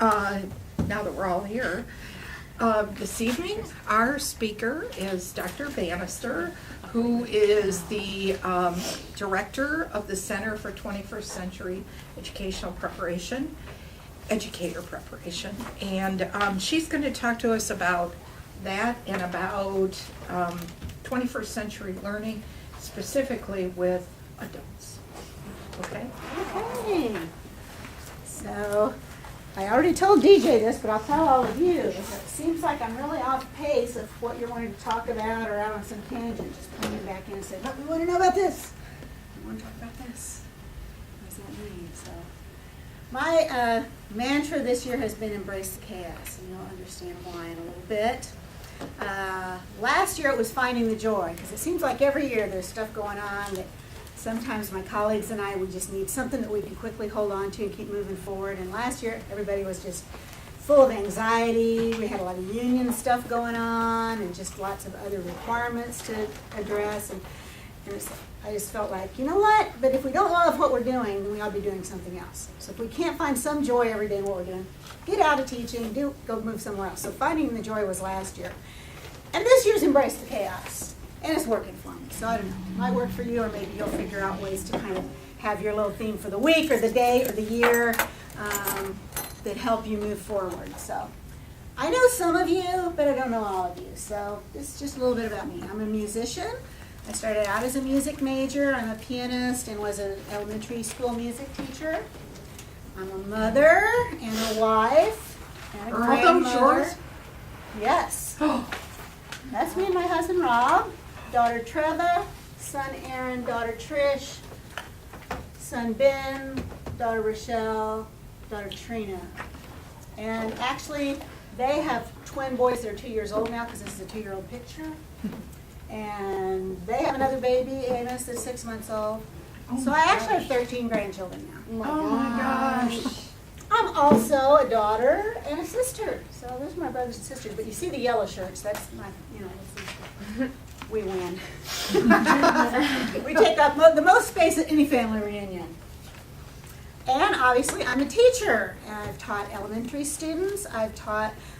uh, now that we're all here. This evening, our speaker is Dr. Bannister, who is the director of the Center for 21st Century Educational Preparation, Educator Preparation. And she's going to talk to us about that and about 21st century learning, specifically with adults. Okay? Okay. So, I already told DJ this, but I'll tell all of you. If it seems like I'm really off pace of what you're wanting to talk about or out on some tangent, just pull me back in and say, look, we want to know about this. We want to talk about this. What does that mean? So, my mantra this year has been embrace the chaos, and you'll understand why in a little bit. Last year it was finding the joy, because it seems like every year there's stuff going on that sometimes my colleagues and I, we just need something that we can quickly hold on to and keep moving forward. And last year, everybody was just full of anxiety. We had a lot of union stuff going on and just lots of other requirements to address. And I just felt like, you know what? But if we don't love what we're doing, then we ought to be doing something else. So if we can't find some joy every day in what we're doing, get out of teaching, go move somewhere else. So finding the joy was last year. And this year's embrace the chaos. And it's working for me. So I don't know. It might work for you, or maybe you'll figure out ways to kind of have your little theme for the week or the day or the year that help you move forward. So I know some of you, but I don't know all of you. So this is just a little bit about me. I'm a musician. I started out as a music major. I'm a pianist and was an elementary school music teacher. I'm a mother and a wife and a grandmother. Yes. That's me and my husband Rob. Daughter Treva, son Aaron, daughter Trish, son Ben, daughter Rochelle, daughter Trina. And actually, they have twin boys that are 2 years old now, because this is a 2-year-old picture. And they have another baby, Amos, that's 6 months old. So I actually have 13 grandchildren now. Oh my gosh. I'm also a daughter and a sister. So those are my brothers and sisters. But you see the yellow shirts, that's my, we win. We take up the most space at any family reunion. And obviously I'm a teacher. And I've taught elementary students. I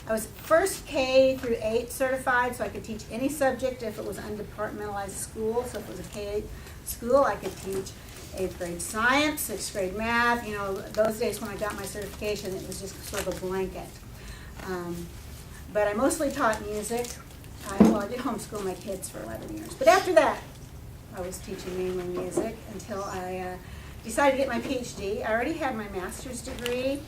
was first K through 8 certified, so I could teach any subject if it was undepartmentalized school. So if it was a K school, I could teach 8th grade science, 6th grade math. Those days when I got my certification, it was just sort of a blanket. But I mostly taught music. I did homeschool my kids for 11 years. But after that, I was teaching mainly music until I decided to get my PhD. I already had my master's degree,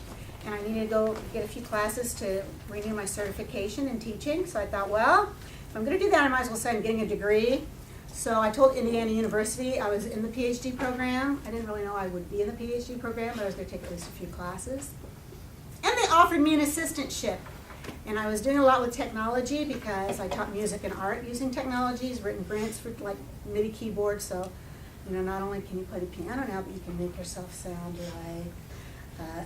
and I needed to go get a few classes to renew my certification in teaching. So I thought, well, if I'm going to do that, I might as well say I'm getting a degree. So I told Indiana University I was in the PhD program. I didn't really know I would be in the PhD program, but I was going to take at least a few classes. And they offered me an assistantship. And I was doing a lot with technology because I taught music and art using technologies, written grants for like MIDI keyboards. So, not only can you play the piano now, but you can make yourself sound like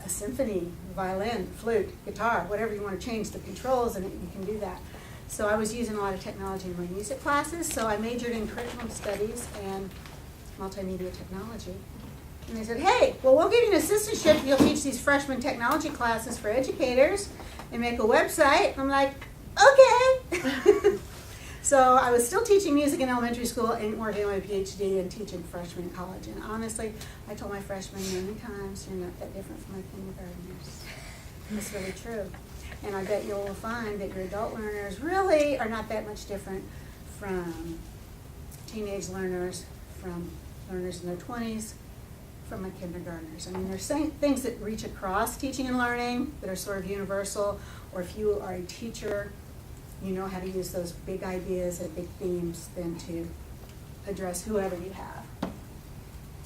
a symphony, violin, flute, guitar, whatever you want to change the controls, and you can do that. So I was using a lot of technology in my music classes. So I majored in curriculum studies and multimedia technology. And they said, hey, well, we'll give you an assistantship if you'll teach these freshman technology classes for educators and make a website. I'm like, okay. So I was still teaching music in elementary school and working on my PhD and teaching freshmen in college. And honestly, I told my freshmen many times, you're not that different from my kindergartners. It's really true. And I bet you'll find that your adult learners really are not that much different from teenage learners, from learners in their 20s, from my kindergartners. I mean, there's things that reach across teaching and learning that are sort of universal, or if you are a teacher, you know how to use those big ideas and big themes then to address whoever you have.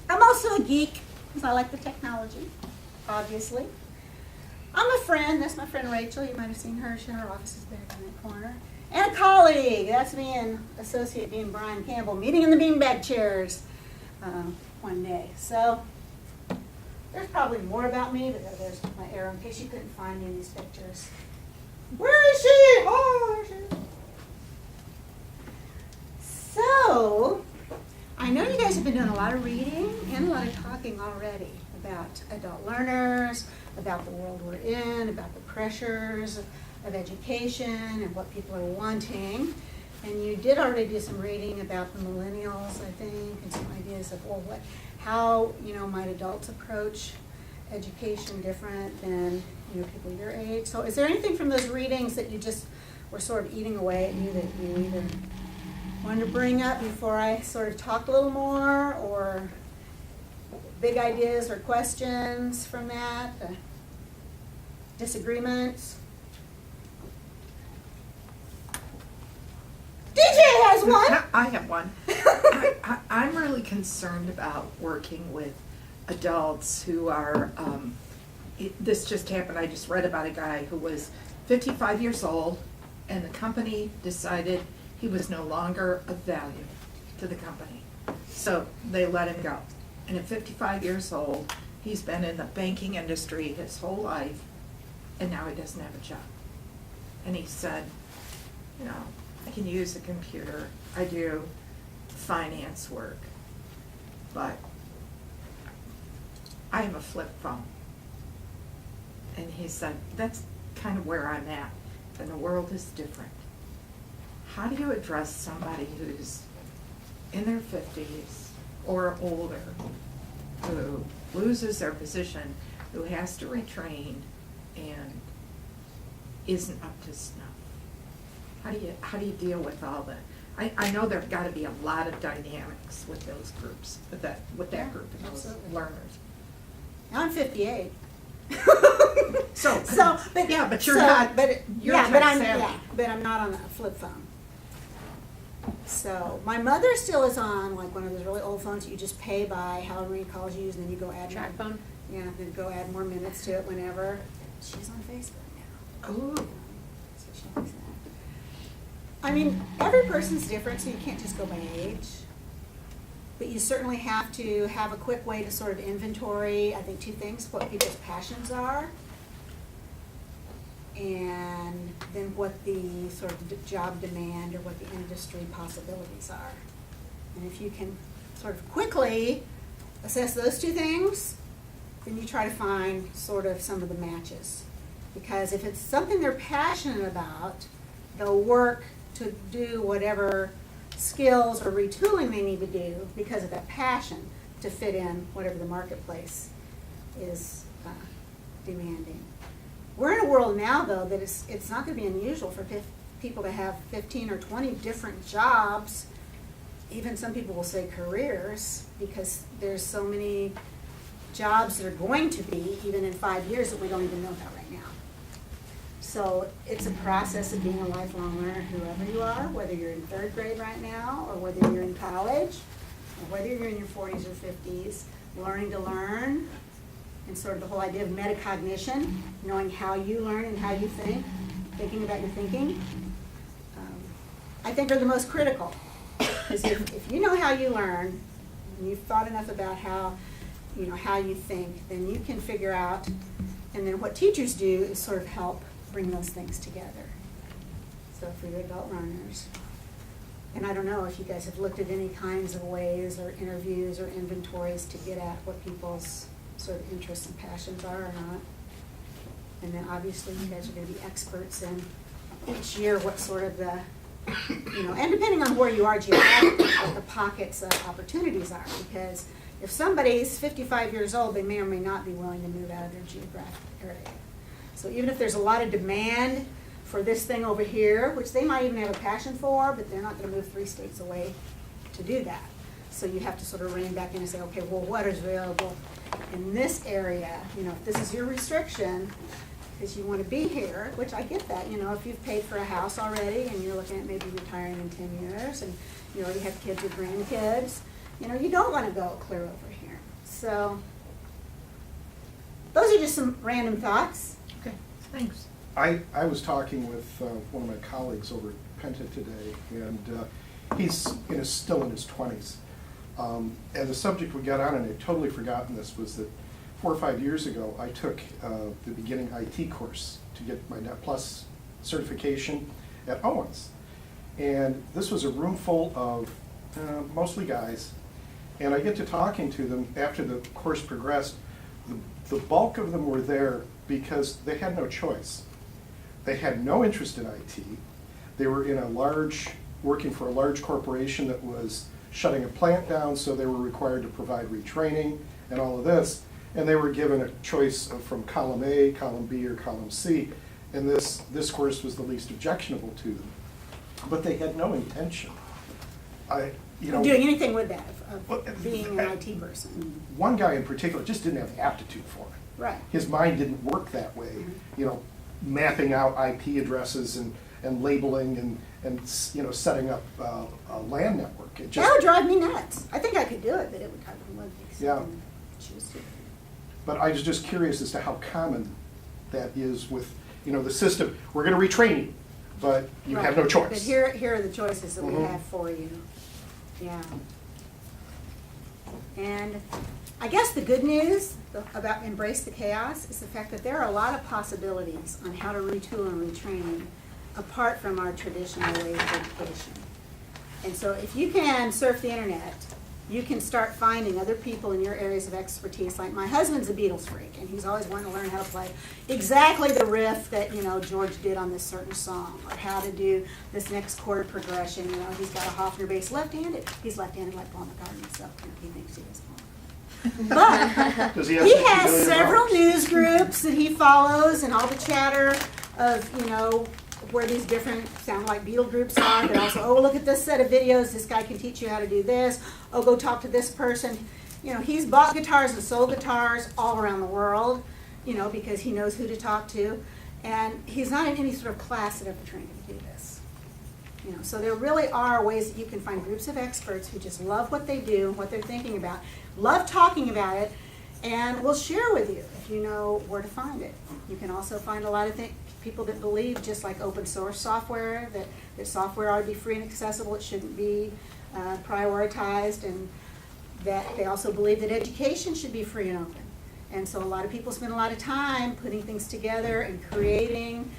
I'm also a geek, because I like the technology, obviously. I'm a friend. That's my friend Rachel. You might have seen her. Her office is back in that corner. And a colleague. That's me and Associate Dean Brian Campbell meeting in the beanbag chairs one day. So there's probably more about me, but there's my arrow in case you couldn't find me in these pictures. Where is she? Oh, there she is. So I know you guys have been doing a lot of reading and a lot of talking already about adult learners, about the world we're in, about the pressures of education and what people are wanting. And you did already do some reading about the millennials, I think, and some ideas of, well, how, might adults approach education different than, people your age. So is there anything from those readings that you just were sort of eating away at you that you either wanted to bring up before I sort of talk a little more, or big ideas or questions from that, disagreements? DJ has one. I have one. I'm really concerned about working with adults who are, this just happened, I just read about a guy who was 55 years old, and the company decided he was no longer of value to the company. So they let him go. And at 55 years old, he's been in the banking industry his whole life, and now he doesn't have a job. And he said, I can use a computer, I do finance work, but I have a flip phone. And he said, that's kind of where I'm at, and the world is different. How do you address somebody who's in their 50s or older, who loses their position, who has to retrain and isn't up to snuff? How do you deal with all that? I know there've got to be a lot of dynamics with those groups, with that group and those Absolutely. learners. I'm 58. But you're not. You're tech savvy. But I'm not on a flip phone. So my mother still is on like one of those really old phones that you just pay by however many calls you use, and then you go add Track phone? Yeah, then go add more minutes to it whenever. She's on Facebook now. Ooh. So she likes that. I mean, every person's different, so you can't just go by age. But you certainly have to have a quick way to sort of inventory, I think, two things: what people's passions are, and then what the sort of job demand or what the industry possibilities are. And if you can sort of quickly assess those two things, then you try to find sort of some of the matches. Because if it's something they're passionate about, they'll work to do whatever skills or retooling they need to do because of that passion to fit in whatever the marketplace is demanding. We're in a world now, though, that it's not going to be unusual for people to have 15 or 20 different jobs, even some people will say careers, because there's so many jobs that are going to be, even in 5 years, that we don't even know about right now. So it's a process of being a lifelong learner, whoever you are, whether you're in third grade right now, or whether you're in college, or whether you're in your 40s or 50s, learning to learn, and sort of the whole idea of metacognition, knowing how you learn and how you think, thinking about your thinking, I think are the most critical. Because if you know how you learn, and you've thought enough about how you think, then you can figure out, and then what teachers do is sort of help bring those things together. So for your adult learners. And I don't know if you guys have looked at any kinds of ways or interviews or inventories to get at what people's sort of interests and passions are or not. And then obviously you guys are going to be experts in each year what sort of the, and depending on where you are geographically, what the pockets of opportunities are. Because if somebody's 55 years old, they may or may not be willing to move out of their geographic area. So even if there's a lot of demand for this thing over here, which they might even have a passion for, but they're not going to move 3 states away to do that. So you have to sort of rein back in and say, okay, well, what is available in this area? If this is your restriction, because you want to be here, which I get that. If you've paid for a house already and you're looking at maybe retiring in 10 years and you already have kids or grandkids, you don't want to go clear over here. So those are just some random thoughts. Okay, thanks. I was talking with one of my colleagues over at Penta today, and he's still in his 20s. And the subject we got on, and I'd totally forgotten this, was that 4 or 5 years ago, I took the beginning IT course to get my Net Plus certification at Owens. And this was a room full of mostly guys, and I get to talking to them after the course progressed. the bulk of them were there because they had no choice. They had no interest in IT. They were working for a large corporation that was shutting a plant down, so they were required to provide retraining and all of this. And they were given a choice from column A, column B, or column C. And this course was the least objectionable to them. But they had no intention. Doing anything with that, of being an IT person. One guy in particular just didn't have the aptitude for it. Right. His mind didn't work that way. Mapping out IP addresses and labeling and setting up a LAN network. That would drive me nuts. I think I could do it, but it would drive me nuts. Yeah. Choose to. But I was just curious as to how common that is with, the system. We're going to retrain you, but you have no choice. But here are the choices that we have for you. Yeah. And I guess the good news about Embrace the Chaos is the fact that there are a lot of possibilities on how to retool and retrain apart from our traditional ways of education. And so if you can surf the internet, you can start finding other people in your areas of expertise. Like my husband's a Beatles freak, and he's always wanting to learn how to play exactly the riff that, George did on this certain song, or how to do this next chord progression. He's got a Hofner bass left-handed. He's left-handed like Paul McCartney, so he thinks he is Paul. But Does he have he 60 has million several dollars? news groups that he follows, and all the chatter of, where these different sound like Beatle groups are, but also, look at this set of videos, this guy can teach you how to do this, go talk to this person. He's bought guitars and sold guitars all around the world, because he knows who to talk to, and he's not in any sort of class that ever trained him to do this. So there really are ways that you can find groups of experts who just love what they do, what they're thinking about, love talking about it, and will share with you if you know where to find it. You can also find a lot of people that believe, just like open source software, that software ought to be free and accessible, it shouldn't be prioritized, and that they also believe that education should be free and open. And so a lot of people spend a lot of time putting things together and creating,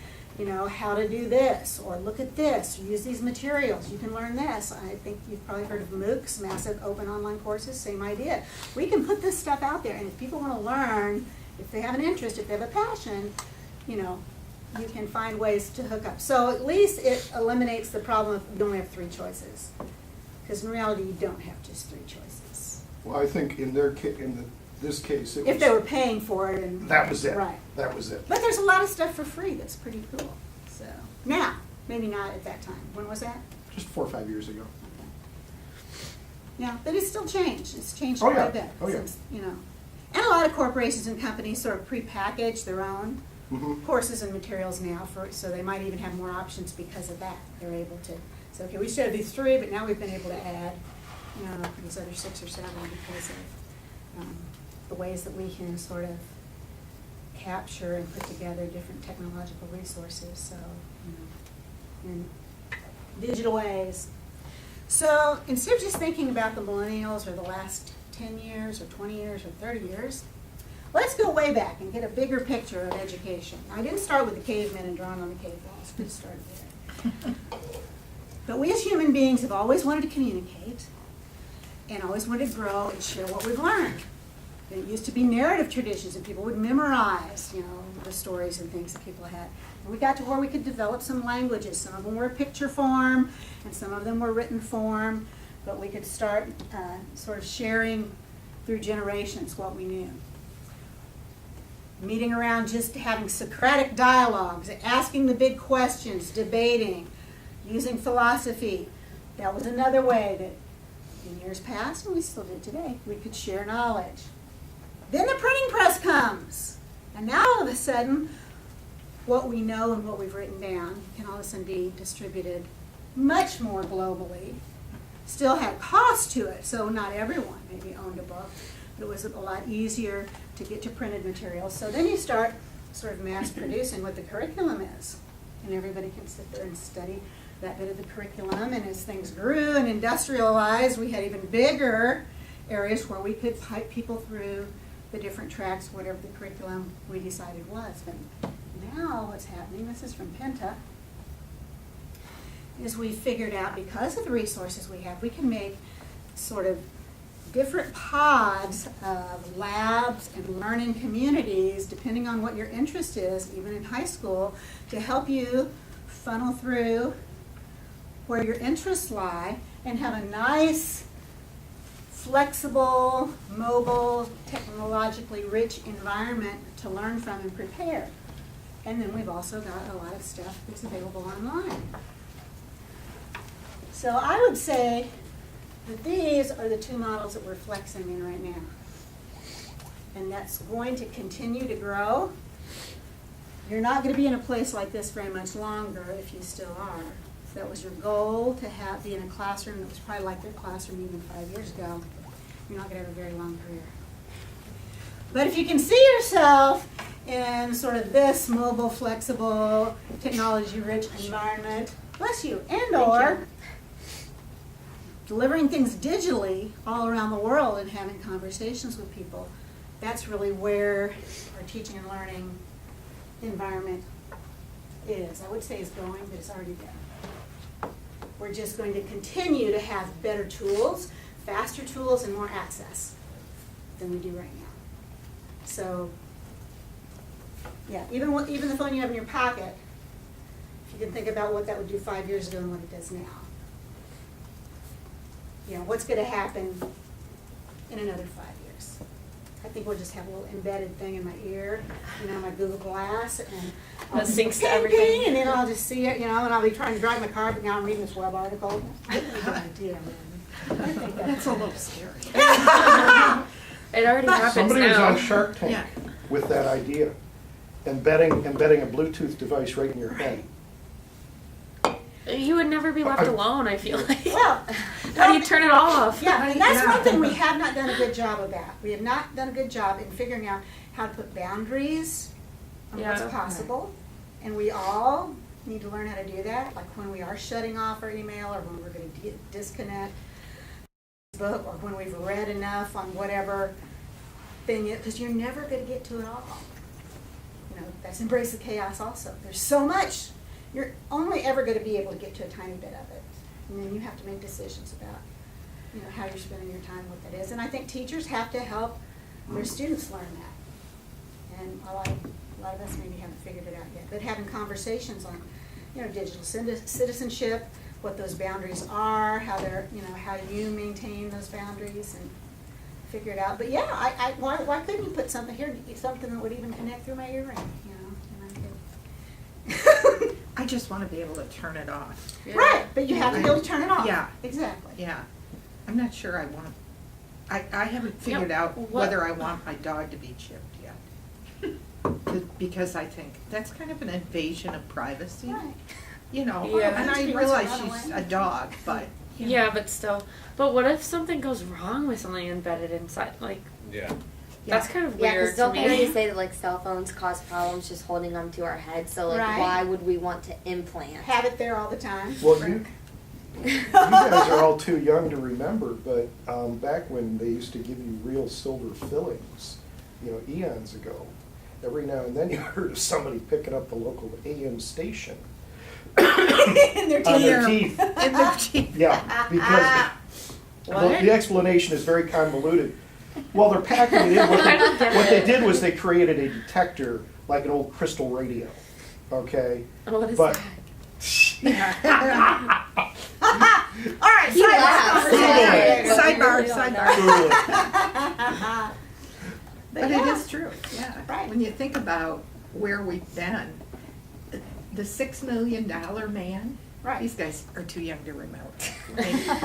how to do this, or look at this, or use these materials, you can learn this. I think you've probably heard of MOOCs, massive open online courses, same idea. We can put this stuff out there, and if people want to learn, if they have an interest, if they have a passion, you can find ways to hook up. So at least it eliminates the problem of you only have 3 choices. Because in reality, you don't have just 3 choices. Well, I think in this case, If they were paying for it. And that was it. Right. That was it. But there's a lot of stuff for free that's pretty cool. So now, maybe not at that time. When was that? Just 4 or 5 years ago. Yeah, but it's still changed. It's changed Oh, quite yeah. a bit. Oh, yeah. Since, And a lot of corporations and companies sort of pre-package their own courses and materials now, so they might even have more options because of that. They're able to say, okay, we should have these 3, but now we've been able to add, these other 6 or 7 because of the ways that we can sort of capture and put together different technological resources. So, in digital ways. So instead of just thinking about the millennials or the last 10 years or 20 years or 30 years, let's go way back and get a bigger picture of education. I didn't start with the cavemen and drawing on the cave walls. We started there. But we as human beings have always wanted to communicate and always wanted to grow and share what we've learned. And it used to be narrative traditions, and people would memorize, the stories and things that people had. And we got to where we could develop some languages. Some of them were picture form, and some of them were written form. But we could start sort of sharing through generations what we knew. Meeting around, just having Socratic dialogues, asking the big questions, debating, using philosophy. That was another way that in years past, and we still do today, we could share knowledge. Then the printing press comes. And now all of a sudden, what we know and what we've written down can all of a sudden be distributed much more globally. Still had cost to it, so not everyone maybe owned a book, but it was a lot easier to get to printed materials. So then you start sort of mass producing what the curriculum is. And everybody can sit there and study that bit of the curriculum. And as things grew and industrialized, we had even bigger areas where we could pipe people through the different tracks, whatever the curriculum we decided was. But now what's happening, this is from Penta, is we figured out because of the resources we have, we can make sort of different pods of labs and learning communities, depending on what your interest is, even in high school, to help you funnel through where your interests lie and have a nice, flexible, mobile, technologically rich environment to learn from and prepare. And then we've also got a lot of stuff that's available online. So I would say that these are the two models that we're flexing in right now. And that's going to continue to grow. You're not going to be in a place like this very much longer if you still are. If that was your goal, to be in a classroom that was probably like your classroom even 5 years ago, you're not going to have a very long career. But if you can see yourself in sort of this mobile, flexible, technology-rich environment, bless you, and/or delivering things digitally all around the world and having conversations with people, that's really where our teaching and learning environment is. I would say is going, but it's already there. We're just going to continue to have better tools, faster tools, and more access than we do right now. So, yeah, even the phone you have in your pocket, if you can think about what that would do 5 years ago and what it does now. You know, what's going to happen in another 5 years? I think we'll just have a little embedded thing in my ear, you know, my Google Glass, and I'll That syncs to ping, everything. ping, and then I'll just see it, you know, and I'll be trying to drive my car, but now I'm reading this web article. I have no idea, man. I think That's a little scary. It already happens Somebody was now. on Shark Tank Yeah. with that idea, embedding a Bluetooth device right in your head. You would never be left alone, I feel like. Well, How do you turn it off? yeah, and that's Yeah. one thing we have not done a good job about. We have not done a good job in figuring out how to put boundaries on what's Yeah. possible. And we all need to learn how to do that, like when we are shutting off our email or when we're going to disconnect Facebook or when we've read enough on whatever thing it, because you're never going to get to it all. You know, that's embrace the chaos also. There's so much. You're only ever going to be able to get to a tiny bit of it. And then you have to make decisions about, you know, how you're spending your time, what that is. And I think teachers have to help their students learn that. And a lot of us maybe haven't figured it out yet. But having conversations on, you know, digital citizenship, what those boundaries are, how they're, you know, how you maintain those boundaries and figure it out. But yeah, why couldn't you put something here, something that would even connect through my earring, you know? And I could I just want to be able to turn it off. Yeah. Right, but you have to be able to turn it off. Yeah. Exactly. Yeah. I'm not sure I want, I haven't figured Yeah, out what- whether I want my dog to be chipped yet. Because I think that's kind of an invasion of privacy, Right. you know, Yeah. and I She realize wants to run she's away. a dog, but. you know. Yeah, but still. But what if something goes wrong with something embedded inside? Like, Yeah. that's kind of Yeah, weird because to don't they already me. say that like cell phones cause problems just holding them to our heads? So like, Right. why would we want to implant? Have it there all the time. Well, you guys are all too young to remember, but back when they used to give you real silver fillings, you know, eons ago, every now and then you heard of somebody picking up the local AM station In their on teeth. their teeth. In their teeth. Yeah, because well, What? the explanation is very convoluted. Well, they're packing it in. I don't get What they it. did was they created a detector like an old crystal radio. Okay, What is but that? All right, He laughs. Sidebar, sidebar. But it yeah. is true, yeah. Right. When you think about where we've been, the $6 million man, Right. these guys are too young to remember.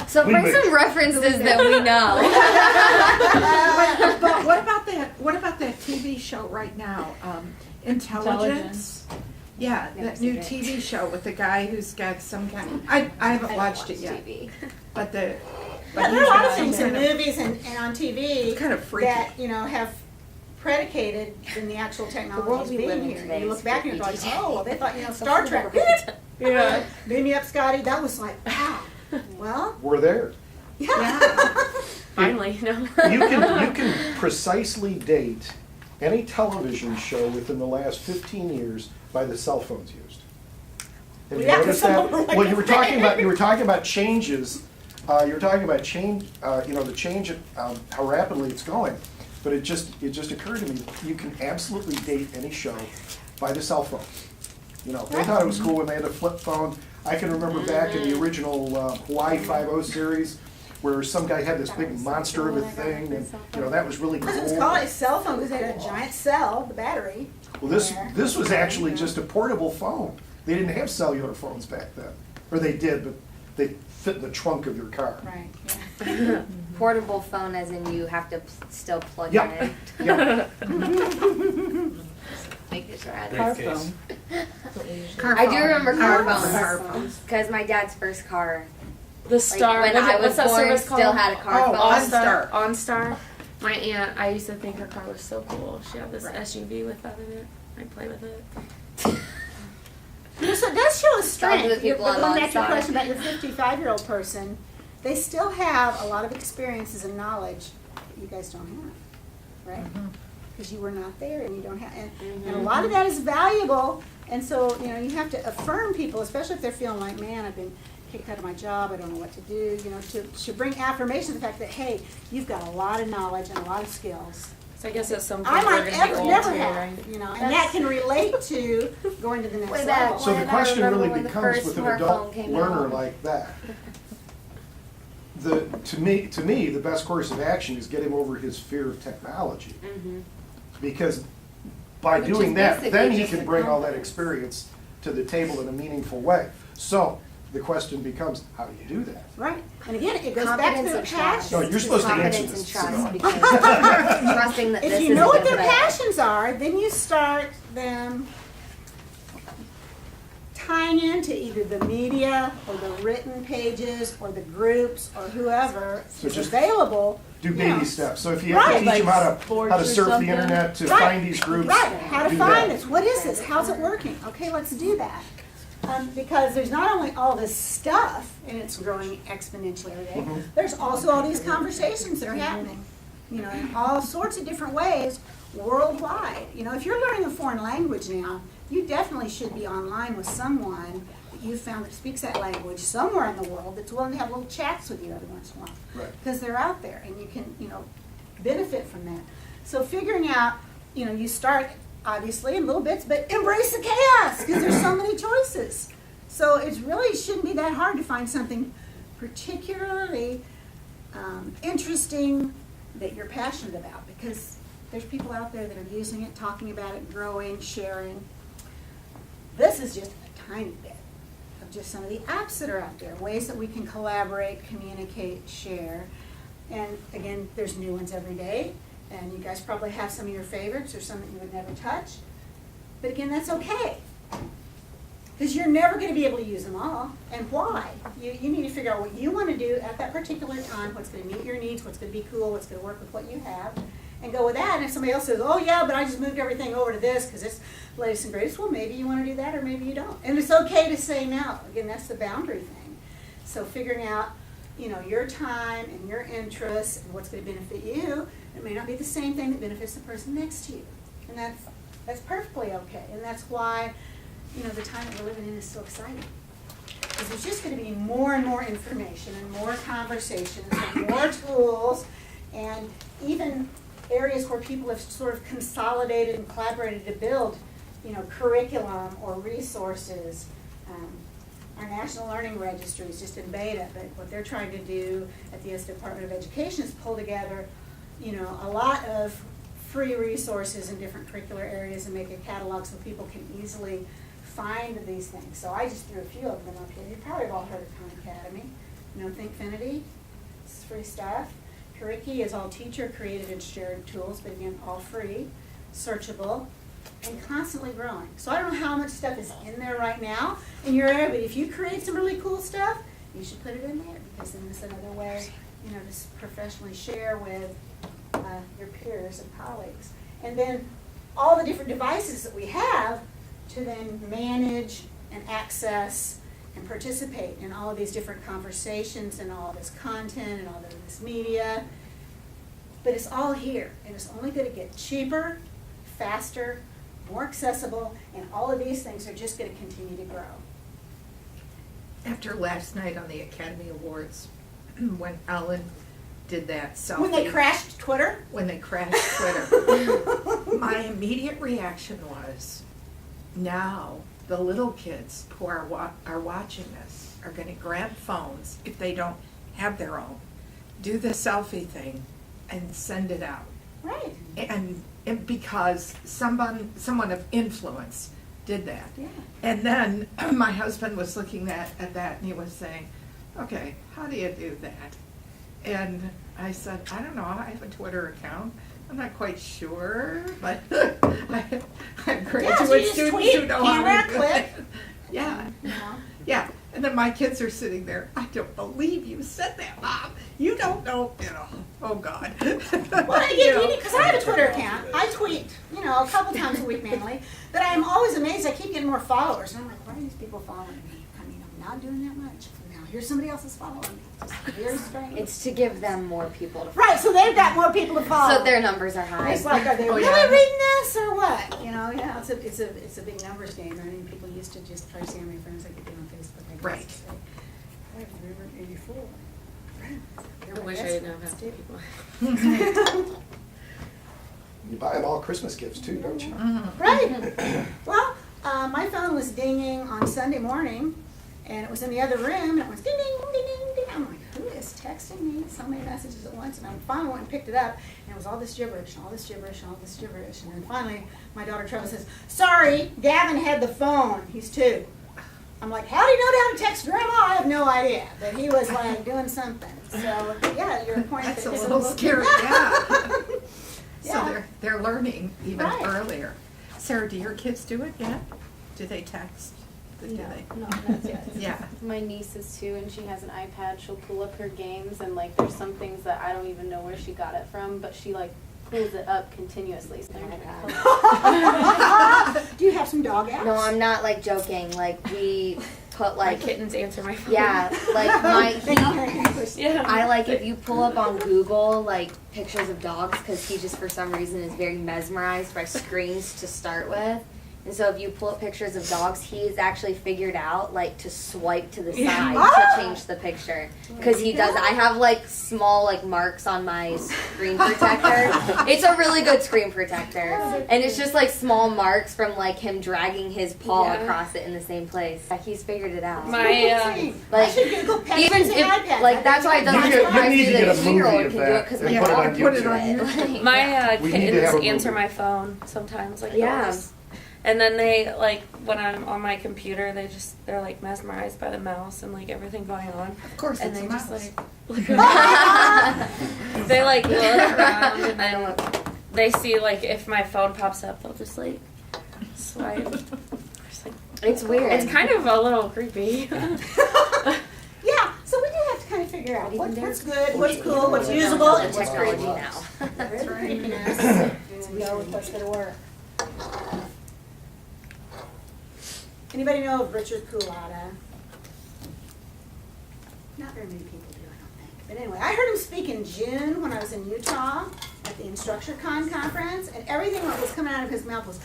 So We bring wish. some references that we know. But what about that TV show right now, Intelligence? Yeah, Never that new seen it. TV show with the guy who's got some kind, I haven't watched it yet, but Yeah, but there are a lot of he's got things some in kind of- movies and on TV kind of freaky. that, you know, have predicated in the actual world technologies we being live in here. today You look is back and you're like, freaky. oh, well, they thought, you know, Star Trek. Yeah. Beam me up, Scotty. That was like, wow. Well, we're there. yeah. Finally, no. You can precisely date any television show within the last 15 years by the cell phones used. Have you Yeah, 'cause noticed some that? of them are like Well, a you were talking about changes You're talking about change, the change, how rapidly it's going. But it just occurred to me, you can absolutely date any show by the cell phone. They thought it was cool when they had a flip phone. I can remember back in the original Hawaii 5.0 series, where some guy had this big monster of a thing, and that was really cool. It was called a cell phone because it had a giant cell, the battery. Well, this was actually just a portable phone. They didn't have cellular phones back then, or they did, but they fit in the trunk of your car. Right, yeah. Portable phone, as in you have to still plug Yeah. it in. Yeah. Making sure I Car phone. I do remember car Car phones phones. because my dad's first car, The Star. when what's I was what's that born, service still called? had a car Oh, phone. OnStar. OnStar. My aunt, I used to think her car was so cool. She had this SUV with that in it. I'd play with it. So it does show a Talking strength. with people But on going back to your OnStar. question about your 55-year-old person, they still have a lot of experiences and knowledge that you guys don't have, right? Because you were not there and you don't have, and a lot of that is valuable. And so, you have to affirm people, especially if they're feeling like, man, I've been kicked out of my job, I don't know what to do, to bring affirmation to the fact that, hey, you've got a lot of knowledge and a lot of skills. So I guess at some point I we're might gonna be old never too, have, right? and that can relate to going to the next Way back level. So the When I question remember really when the becomes first with an smartphone adult came learner out. like that. To me, the best course of action is get him over his fear of technology. Because by Which doing is that, basically then he just can a bring all that confidence. experience to the table in a meaningful way. So the question becomes, how do you do that? Right, and again, it goes back to Confidence their and trust. No, passion. you're supposed to answer Confidence and this. trust, because trusting that this If is you know a what good their fit. passions are, then you start them tying into either the media or the written pages or the groups or whoever So is just available. Do you baby know. steps. So if you have to Right. teach Like them how sports to or surf the something? internet, to Right. find these groups, Right, how to do find that. this, what is this, how's it working? Okay, let's do that. Because there's not only all this stuff, and it's growing exponentially every day, Mhm. there's also all these conversations that are happening, in all sorts of different ways worldwide. If you're learning a foreign language now, you definitely should be online with someone that you found that speaks that language somewhere in the world that's willing to have little chats with you every once in a while. Right. Because they're out there and you can, benefit from that. So figuring out, you start obviously in little bits, but embrace the chaos because there's so many choices. So it really shouldn't be that hard to find something particularly interesting that you're passionate about, because there's people out there that are using it, talking about it, growing, sharing. This is just a tiny bit of just some of the apps that are out there, ways that we can collaborate, communicate, share. And again, there's new ones every day, and you guys probably have some of your favorites or some that you would never touch. But again, that's okay, because you're never going to be able to use them all. And why? You need to figure out what you want to do at that particular time, what's going to meet your needs, what's going to be cool, what's going to work with what you have, and go with that. And if somebody else says, oh yeah, but I just moved everything over to this because it's latest and greatest, well, maybe you want to do that or maybe you don't. And it's okay to say no. Again, that's the boundary thing. So figuring out, your time and your interests and what's going to benefit you, it may not be the same thing that benefits the person next to you. And that's perfectly okay. And that's why, the time that we're living in is so exciting. Because there's just going to be more and more information and more conversations and more tools, and even areas where people have sort of consolidated and collaborated to build, curriculum or resources. Our National Learning Registry is just in beta, but what they're trying to do at the U.S. Department of Education is pull together, a lot of free resources in different curricular areas and make a catalog so people can easily find these things. So I just threw a few of them up here. You probably have all heard of Khan Academy. Thinkfinity, it's free stuff. Curriki is all teacher created and shared tools, but again, all free, searchable, and constantly growing. So I don't know how much stuff is in there right now in your area, but if you create some really cool stuff, you should put it in there, because then it's another way, to professionally share with your peers and colleagues. And then all the different devices that we have to then manage and access and participate in all of these different conversations and all of this content and all of this media. But it's all here, and it's only going to get cheaper, faster, more accessible, and all of these things are just going to continue to grow. After last night on the Academy Awards, when Ellen did that selfie. When they crashed Twitter? When they crashed Twitter. My immediate reaction was, now the little kids who are watching this are going to grab phones if they don't have their own, do the selfie thing, and send it out. Right. And because someone of influence did that. Yeah. And then my husband was looking at that and he was saying, okay, how do you do that? And I said, I don't know, I have a Twitter account. I'm not quite sure, but I have graduate students who know how to do it. Yeah, yeah. And then my kids are sitting there, I don't believe you said that, Mom. You don't know, oh God. Well, I get because I have a Twitter account. I tweet, a couple times a week mainly. But I'm always amazed. I keep getting more followers. And I'm like, why are these people following me? I mean, I'm not doing that much. Now here's somebody else is following me. It's just very strange. It's to give them more people to follow. Right, so they've got more people to follow. So their numbers are high. It's like, are they really reading this or what? Yeah, it's a big numbers game. I mean, people used to just try to see how many friends they could get on Facebook. I guess, Right. to say, I have 384 friends. I wish I didn't have that people. You buy them all Christmas gifts too, don't you? Right. Well, my phone was dinging on Sunday morning, and it was in the other room, and it was ding, ding, ding, ding, ding. I'm like, who is texting me so many messages at once? And I finally went and picked it up, and it was all this gibberish, and all this gibberish, and all this gibberish. And then finally, my daughter Trevor says, sorry, Gavin had the phone. He's 2. I'm like, how do you know how to text Grandma? I have no idea. But he was like doing something. So, yeah, you're pointing That's at a his little scary, yeah. Yeah. So they're learning even Right. earlier. Sarah, do your kids do it yet? Do they text? Do they? No, not yet. Yeah. My niece is 2 and she has an iPad. She'll pull up her games and like there's some things that I don't even know where she got it from, but she like pulls it up continuously. So Do you have some dog apps? No, I'm not like joking. Like we put My like kittens answer my phone. yeah, like They know how to English. Yeah. I like if you pull up on Google like pictures of dogs because he just for some reason is very mesmerized by screens to start with. And so if you pull up pictures of dogs, he's actually figured out like to swipe to the side to change the picture because he does. I have like small like marks on my screen protector. It's a really good screen protector, and it's just like small marks from like him dragging his paw Yeah. across it in the same place. He's figured it out. My I like should Google pets even using if iPads. like that's why it doesn't You surprise need me to that get a a 2-year-old movie of can do it that because and my put it dog on put it can do on it. My We need to have kittens a answer movie. my phone sometimes, like Yeah. yours. And then they like when I'm on my computer, they're like mesmerized by the mouse and like everything going on. Of course, And it's they a just mouse. like look around. They like look around and then they see like if my phone pops up, they'll just like swipe. Just, like, It's weird. it's kind of a little creepy. Yeah, so we do have to kind of figure out What even what's there? good, what's cool, what's usable, and what's technology creepy. now. That's right. Creepiness. And we go with what's going to work. Anybody know of Richard Coulada? Not very many people do, I don't think. But anyway, I heard him speak in June when I was in Utah at the InstructureCon conference, and everything that was coming out of his mouth was,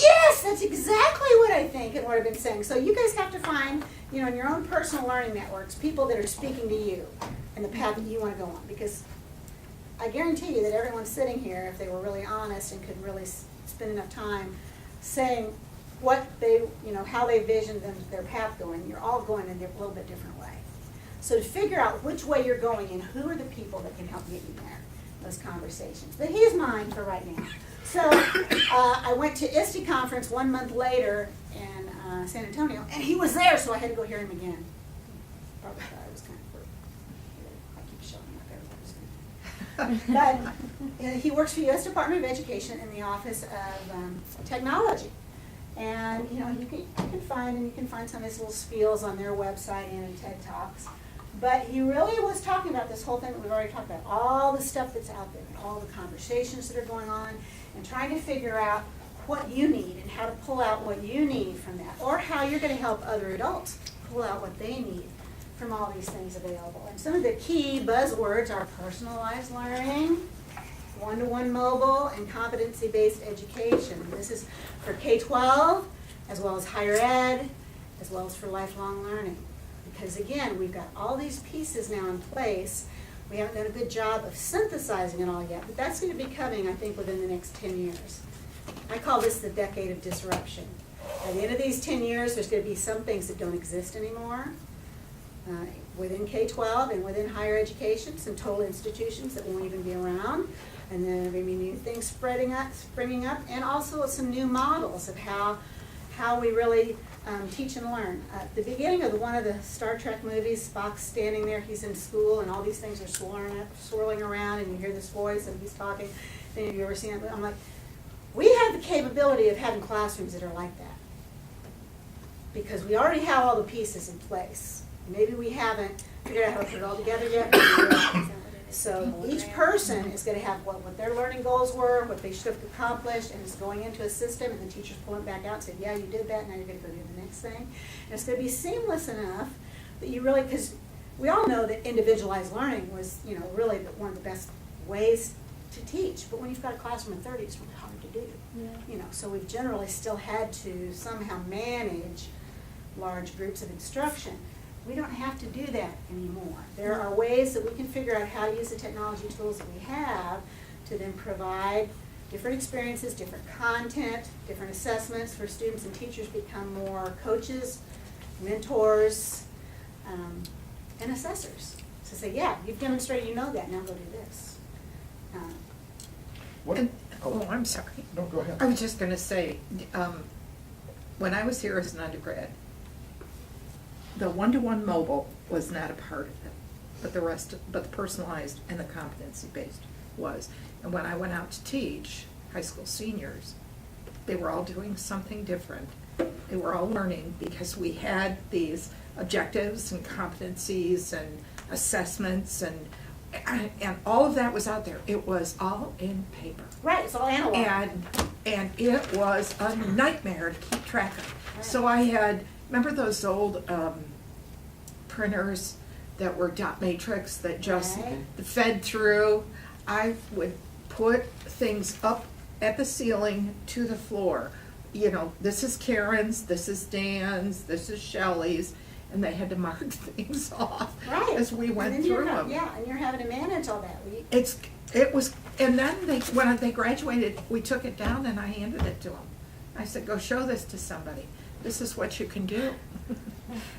yes, that's exactly what I think and what I've been saying. So you guys have to find, in your own personal learning networks, people that are speaking to you and the path that you want to go on. Because I guarantee you that everyone sitting here, if they were really honest and could really spend enough time saying what they, how they vision their path going, you're all going in a little bit different way. So to figure out which way you're going and who are the people that can help get you there, those conversations. But he's mine for right now. So I went to ISTE conference 1 month later in San Antonio, and he was there, so I had to go hear him again. Probably thought I was kind of I keep showing up everybody's But he works for the U.S. Department of Education in the Office of Technology. And you can find some of his little spiels on their website and in TED Talks. But he really was talking about this whole thing that we've already talked about, all the stuff that's out there, and all the conversations that are going on, and trying to figure out what you need and how to pull out what you need from that, or how you're going to help other adults pull out what they need from all these things available. And some of the key buzzwords are personalized learning, one-to-one mobile, and competency-based education. And this is for K-12, as well as higher ed, as well as for lifelong learning. Because again, we've got all these pieces now in place. We haven't done a good job of synthesizing it all yet, but that's going to be coming, I think, within the next 10 years. I call this the decade of disruption. At the end of these 10 years, there's going to be some things that don't exist anymore. Within K-12 and within higher education, some total institutions that won't even be around. And then there may be new things springing up, and also some new models of how we really teach and learn. At the beginning of one of the Star Trek movies, Spock's standing there, he's in school, and all these things are swirling around, and you hear this voice, and he's talking. Any of you ever seen it? I'm like, we have the capability of having classrooms that are like that. Because we already have all the pieces in place. Maybe we haven't figured out how to put it all together yet. So each person is going to have what their learning goals were, what they should have accomplished, and it's going into a system, and the teacher's pulling it back out and saying, yeah, you did that, now you're going to go do the next thing. And it's going to be seamless enough that you really, because we all know that individualized learning was, really one of the best ways to teach. But when you've got a classroom of 30, it's really hard to do. Yeah. So we've generally still had to somehow manage large groups of instruction. We don't have to do that anymore. There are ways that we can figure out how to use the technology tools that we have to then provide different experiences, different content, different assessments for students and teachers become more coaches, mentors, and assessors. So say, yeah, you've demonstrated you know that, now go do this. What? Oh, I'm sorry. No, go ahead. I was just going to say, when I was here as an undergrad, the one-to-one mobile was not a part of it, but the personalized and the competency-based was. And when I went out to teach high school seniors, they were all doing something different. They were all learning because we had these objectives and competencies and assessments and all of that was out there. It was all in paper. Right, it's all analog. And it was a nightmare to keep track of. Right. So I had, remember those old printers that were dot matrix that just Right. fed through? I would put things up at the ceiling to the floor. This is Karen's, this is Dan's, this is Shelley's, and they had to mark things off Right. as we went And then through them. Yeah, and you're having to manage all that. It was, and then when they graduated, we took it down and I handed it to them. I said, go show this to somebody. This is what you can do.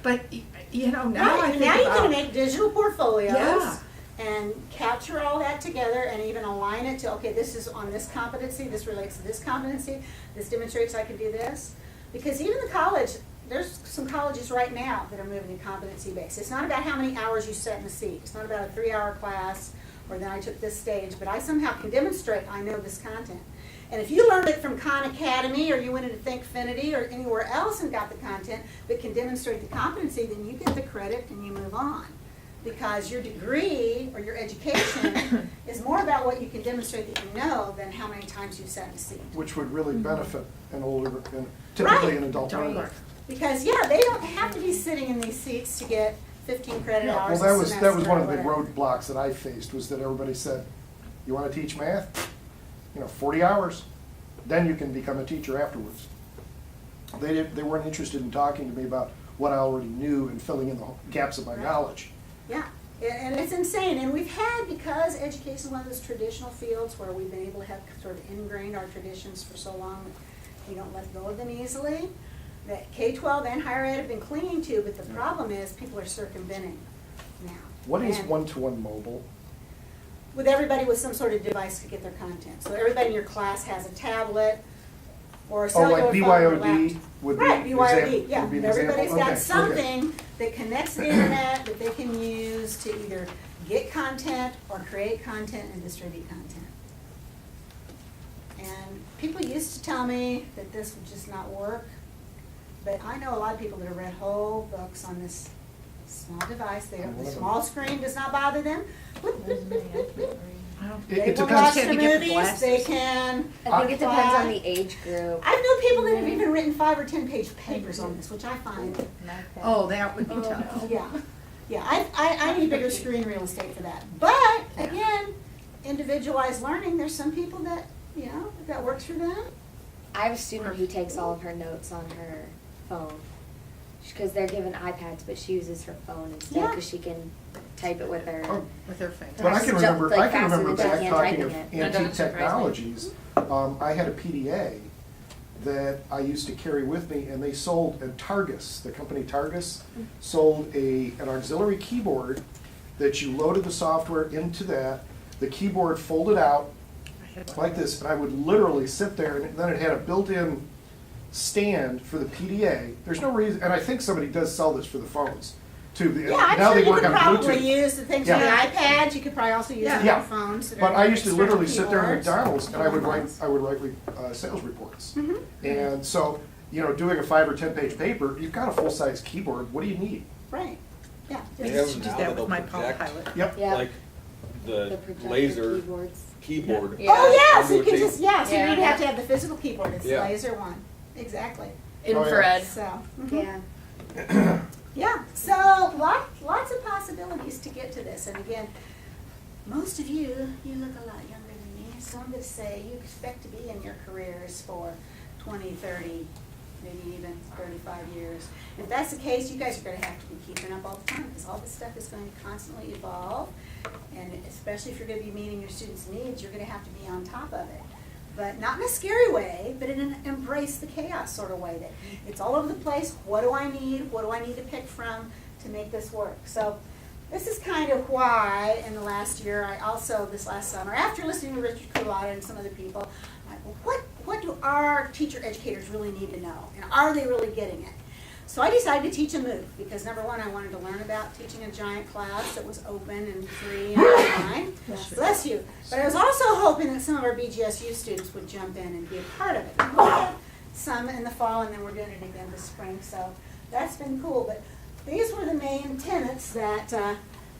But, now Right, I and think now you about, can make digital portfolios Yeah. and capture all that together and even align it to, okay, this is on this competency, this relates to this competency, this demonstrates I can do this. Because even the college, there's some colleges right now that are moving to competency based. It's not about how many hours you sat in the seat. It's not about a 3-hour class or then I took this stage, but I somehow can demonstrate I know this content. And if you learned it from Khan Academy or you went into Thinkfinity or anywhere else and got the content that can demonstrate the competency, then you get the credit and you move on. Because your degree or your education is more about what you can demonstrate that you know than how many times you've sat in a seat. Which would really benefit an older, and typically Right. an adult Don't learner. work. Because, yeah, they don't have to be sitting in these seats to get 15 credit Yeah, hours well, a that was semester one or of the whatever. roadblocks that I faced, was that everybody said, you want to teach math? 40 hours, then you can become a teacher afterwards. They weren't interested in talking to me about what I already knew and filling in the gaps of my Right. knowledge. Yeah, and it's insane. And we've had, because education is one of those traditional fields where we've been able to have sort of ingrained our traditions for so long that we don't let go of them easily, that K-12 and higher ed have been clinging to, but the problem is people are circumventing now. What is And one-to-one mobile? with everybody with some sort of device to get their content. So everybody in your class has a tablet or a Oh, cellular like phone or BYOD laptop. would be Right, an BYOD, example- yeah. would be an Everybody's example? got Okay, okay. something that connects to the internet that they can use to either get content or create content and distribute content. And people used to tell me that this would just not work, but I know a lot of people that have read whole books on this small device. The small screen does not bother them. Bloop, bloop, bloop, bloop, bloop. They It can depends. watch Can't the you get the movies, glasses? they can. I think it depends on the age group. I've known people that have even written 5 or 10 page papers on this, which I find, Oh, that would be tough. yeah. Yeah, I need bigger screen real estate for that. But, again, individualized learning, there's some people that, if that works for them. I have a student who takes all of her notes on her phone. Because because they're given iPads, but she uses her phone instead Yeah. because she can type it with her. Oh, With their fingers. But I can Just, remember, like, I can faster remember than she back can talking typing of it. That doesn't antique surprise me. technologies. I had a PDA that I used to carry with me, and they sold, and Targus, the company Targus, sold an auxiliary keyboard that you loaded the software into that. The keyboard folded out like this, and I would literally sit there, and then it had a built-in stand for the PDA. There's no reason, and I think somebody does sell this for the phones too. Yeah, I'm Now sure they you work could on probably Bluetooth. use the things on the Yeah. iPads, you could probably also use it on Yeah. your phones. that But are I used to external literally sit there at keyboards. McDonald's and I would write, Keyboards. sales reports. Mhm. And so, you know, doing a 5 or 10 page paper, you've got a full-size keyboard, what do you need? Right, yeah. I They used to have do now that that'll with my Palm project, Pilot. Yep. Yeah. Like The the projector laser keyboards. keyboard. Yeah. Oh, yeah, Onto so you a can tape. just, yeah, so you Yeah. don't even have to have the physical keyboard, it's the Yeah. laser one, exactly. Infrared. So, mhm. Yeah. Yeah, so lots of possibilities to get to this, and again, most of you look a lot younger than me, so I'm gonna say you expect to be in your careers for 20, 30, maybe even 35 years. If that's the case, you guys are gonna have to be keeping up all the time, because all this stuff is going to constantly evolve, and especially if you're gonna be meeting your students' needs, you're gonna have to be on top of it. But not in a scary way, but in an embrace the chaos sort of way, that it's all over the place. What do I need? What do I need to pick from to make this work? So this is kind of why in the last year, I also, this last summer, after listening to Richard Culotta and some other people, what do our teacher educators really need to know? And are they really getting it? So I decided to teach a MOOC because number one, I wanted to learn about teaching a giant class that was open and free and online. Bless you. But I was also hoping that some of our BGSU students would jump in and be a part of it. We had some in the fall, and then we're doing it again this spring. So that's been cool. But these were the main tenets that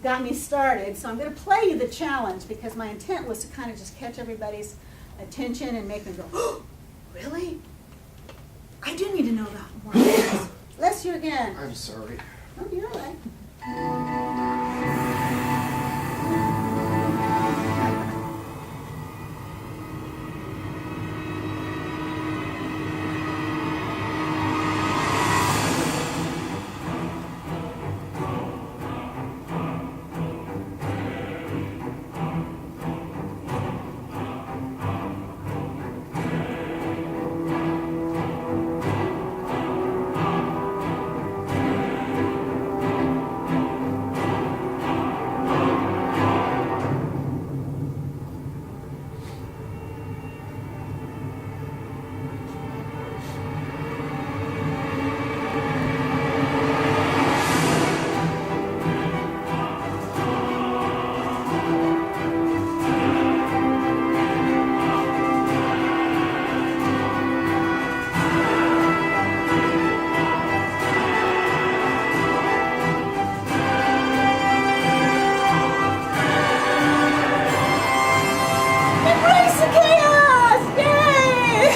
got me started. So I'm going to play you the challenge because my intent was to kind of just catch everybody's attention and make them go, oh, really? I do need to know about more of this. Bless you again. I'm sorry. Oh, you're all right. Embrace the chaos! Yay!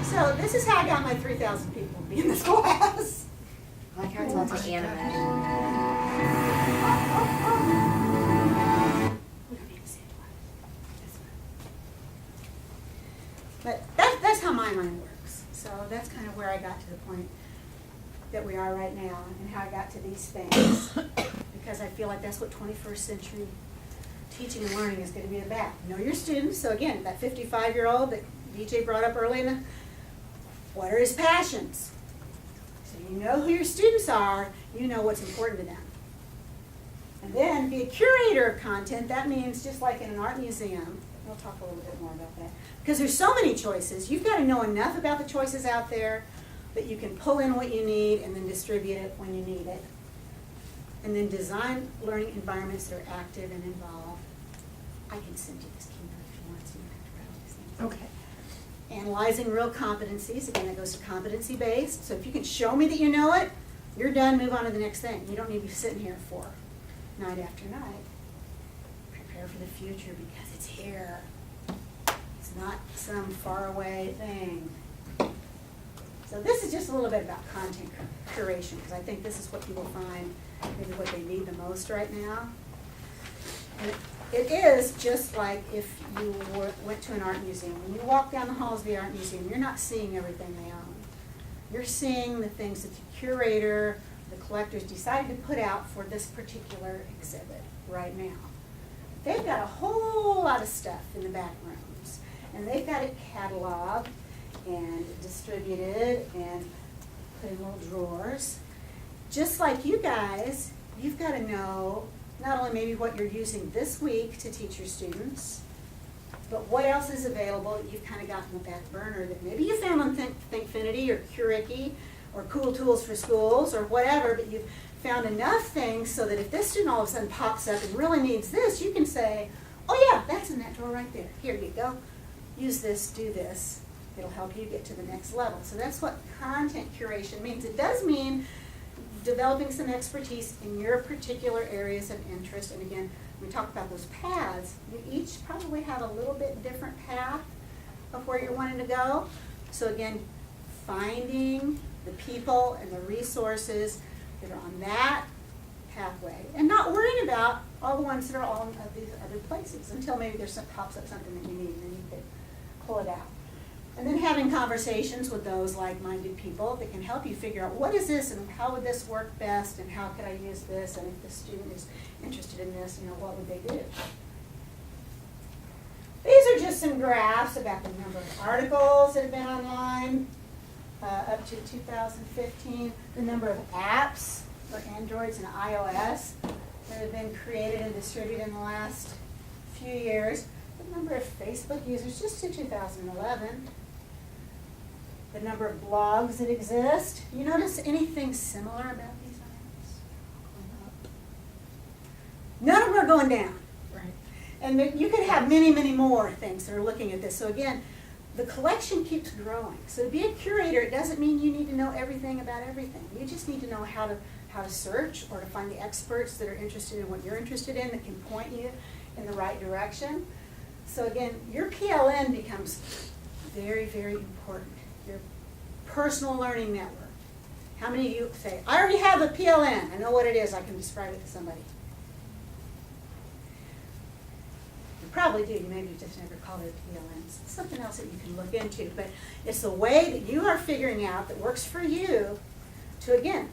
So this is how I got my 3,000 people to be in this class. I like how it's all to anime. We don't need to say it twice. That's fine. But that's how my mind works. So that's kind of where I got to the point that we are right now and how I got to these things. Because I feel like that's what 21st century teaching and learning is going to be about. Know your students. So again, that 55-year-old that DJ brought up early in the, what are his passions? So you know who your students are, you know what's important to them. And then be a curator of content. That means just like in an art museum, we'll talk a little bit more about that. Because there's so many choices, you've got to know enough about the choices out there that you can pull in what you need and then distribute it when you need it. And then design learning environments that are active and involved. I can send you this keynote if you want, so you don't have to write all these things. Okay. Analyzing real competencies, again, that goes to competency-based. So if you can show me that you know it, you're done, move on to the next thing. You don't need to be sitting here for night after night. Prepare for the future because it's here. It's not some faraway thing. So this is just a little bit about content curation, because I think this is what people find maybe what they need the most right now. And it is just like if you went to an art museum. When you walk down the halls of the art museum, you're not seeing everything they own. You're seeing the things that the curator, the collectors decided to put out for this particular exhibit right now. They've got a whole lot of stuff in the back rooms, and they've got it cataloged and distributed and put in little drawers. Just like you guys, you've got to know not only maybe what you're using this week to teach your students, but what else is available that you've kind of got in the back burner that maybe you found on Thinkfinity or Curriki or Cool Tools for Schools or whatever, but you've found enough things so that if this student all of a sudden pops up and really needs this, you can say, oh yeah, that's in that drawer right there. Here you go. Use this, do this. It'll help you get to the next level. So that's what content curation means. It does mean developing some expertise in your particular areas of interest. And again, when we talk about those paths, you each probably have a little bit different path of where you're wanting to go. So again, finding the people and the resources that are on that pathway and not worrying about all the ones that are all in these other places until maybe there's pops up something that you need and then you can pull it out. And then having conversations with those like-minded people that can help you figure out what is this and how would this work best and how could I use this, and if the student is interested in this, what would they do? These are just some graphs about the number of articles that have been online up to 2015, the number of apps for Androids and iOS that have been created and distributed in the last few years, the number of Facebook users just to 2011, the number of blogs that exist. You notice anything similar about these items? None of them are going down. Right. And you could have many, many more things that are looking at this. So again, the collection keeps growing. So to be a curator, it doesn't mean you need to know everything about everything. You just need to know how to search or to find the experts that are interested in what you're interested in that can point you in the right direction. So again, your PLN becomes very, very important. Your personal learning network. How many of you say, I already have a PLN. I know what it is. I can describe it to somebody. You probably do. You maybe just never called it a PLN. It's something else that you can look into. But it's a way that you are figuring out that works for you to, again,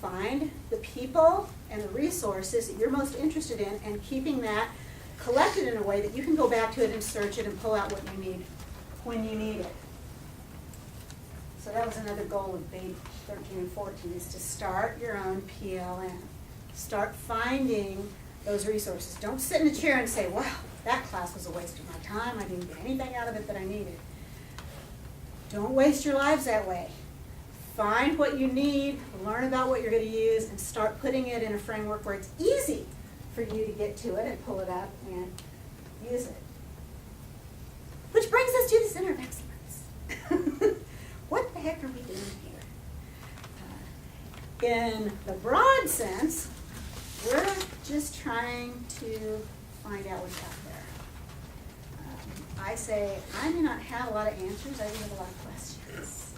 find the people and the resources that you're most interested in and keeping that collected in a way that you can go back to it and search it and pull out what you need when you need it. So that was another goal of BABE 13 and 14 is to start your own PLN. Start finding those resources. Don't sit in a chair and say, wow, that class was a waste of my time. I didn't get anything out of it that I needed. Don't waste your lives that way. Find what you need, learn about what you're going to use, and start putting it in a framework where it's easy for you to get to it and pull it up and use it. Which brings us to the Center of Excellence. What the heck are we doing here? In the broad sense, we're just trying to find out what's out there. I say I may not have a lot of answers, I do have a lot of questions.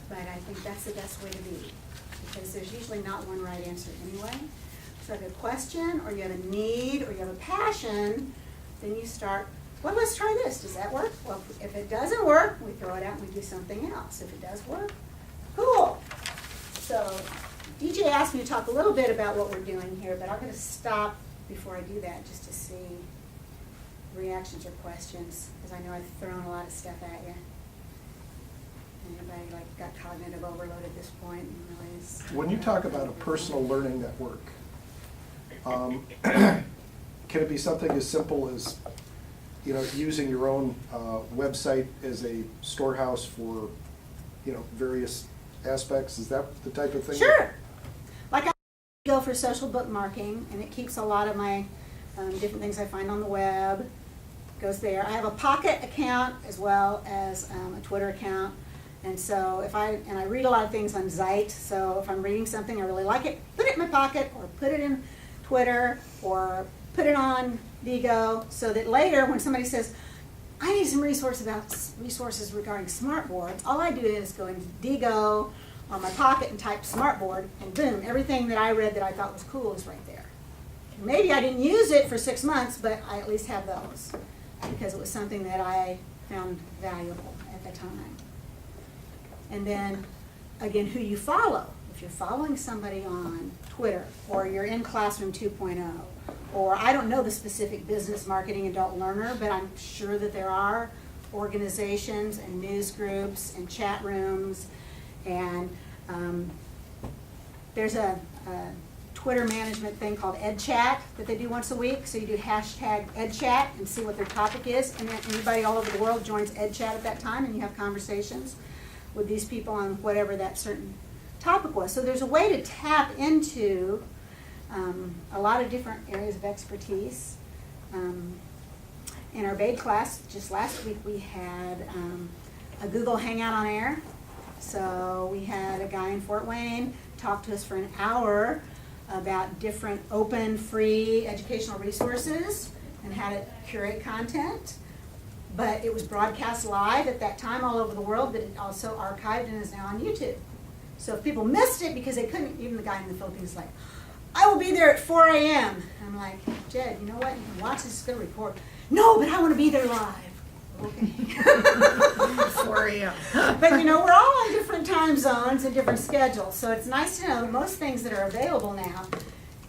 But I think that's the best way to be, because there's usually not one right answer anyway. So if you have a question, or you have a need, or you have a passion, then you start, well, let's try this. Does that work? Well, if it doesn't work, we throw it out and we do something else. If it does work, cool. So DJ asked me to talk a little bit about what we're doing here, but I'm going to stop before I do that just to see reactions or questions, because I know I've thrown a lot of stuff at you. Anybody got cognitive overload at this point and realize? When you talk about a personal learning network, can it be something as simple as using your own website as a storehouse for various aspects? Is that the type of thing? Sure. Like I go for social bookmarking, and it keeps a lot of my different things I find on the web. Goes there. I have a Pocket account as well as a Twitter account. And so I read a lot of things on Zeit, so if I'm reading something, I really like it, put it in my Pocket or put it in Twitter or put it on Digo, so that later when somebody says, I need some resources regarding smartboards, all I do is go into Digo or my Pocket and type smartboard, and boom, everything that I read that I thought was cool is right there. maybe I didn't use it for 6 months, but I at least have those because it was something that I found valuable at the time. And then, again, who you follow. If you're following somebody on Twitter, or you're in Classroom 2.0, or I don't know the specific business marketing adult learner, but I'm sure that there are organizations and news groups and chat rooms, and there's a Twitter management thing called EdChat that they do once a week. So you do hashtag EdChat and see what their topic is, and then anybody all over the world joins EdChat at that time, and you have conversations with these people on whatever that certain topic was. So there's a way to tap into a lot of different areas of expertise. In our BADE class, just last week, we had a Google Hangout on air. So we had a guy in Fort Wayne talk to us for an hour about different open, free educational resources and how to curate content. But it was broadcast live at that time all over the world, but it also archived and is now on YouTube. So if people missed it because they couldn't, even the guy in the Philippines is like, I will be there at 4 a.m. I'm like, Jed, you know what? You can watch this, it's going to record. No, but I want to be there live. Okay. 4 a.m. But you know, we're all on different time zones and different schedules, so it's nice to know that most things that are available now,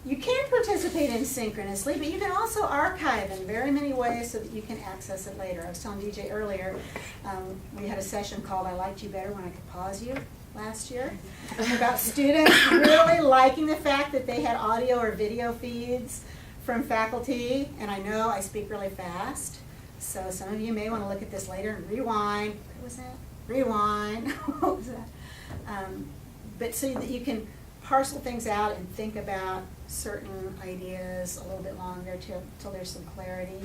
you can participate in synchronously, but you can also archive in very many ways so that you can access it later. I was telling DJ earlier, we had a session called I Liked You Better When I Could Pause You last year, about students really liking the fact that they had audio or video feeds from faculty, and I know I speak really fast. So some of you may want to look at this later and rewind. What was that? Rewind. What was that? But so that you can parcel things out and think about certain ideas a little bit longer till there's some clarity.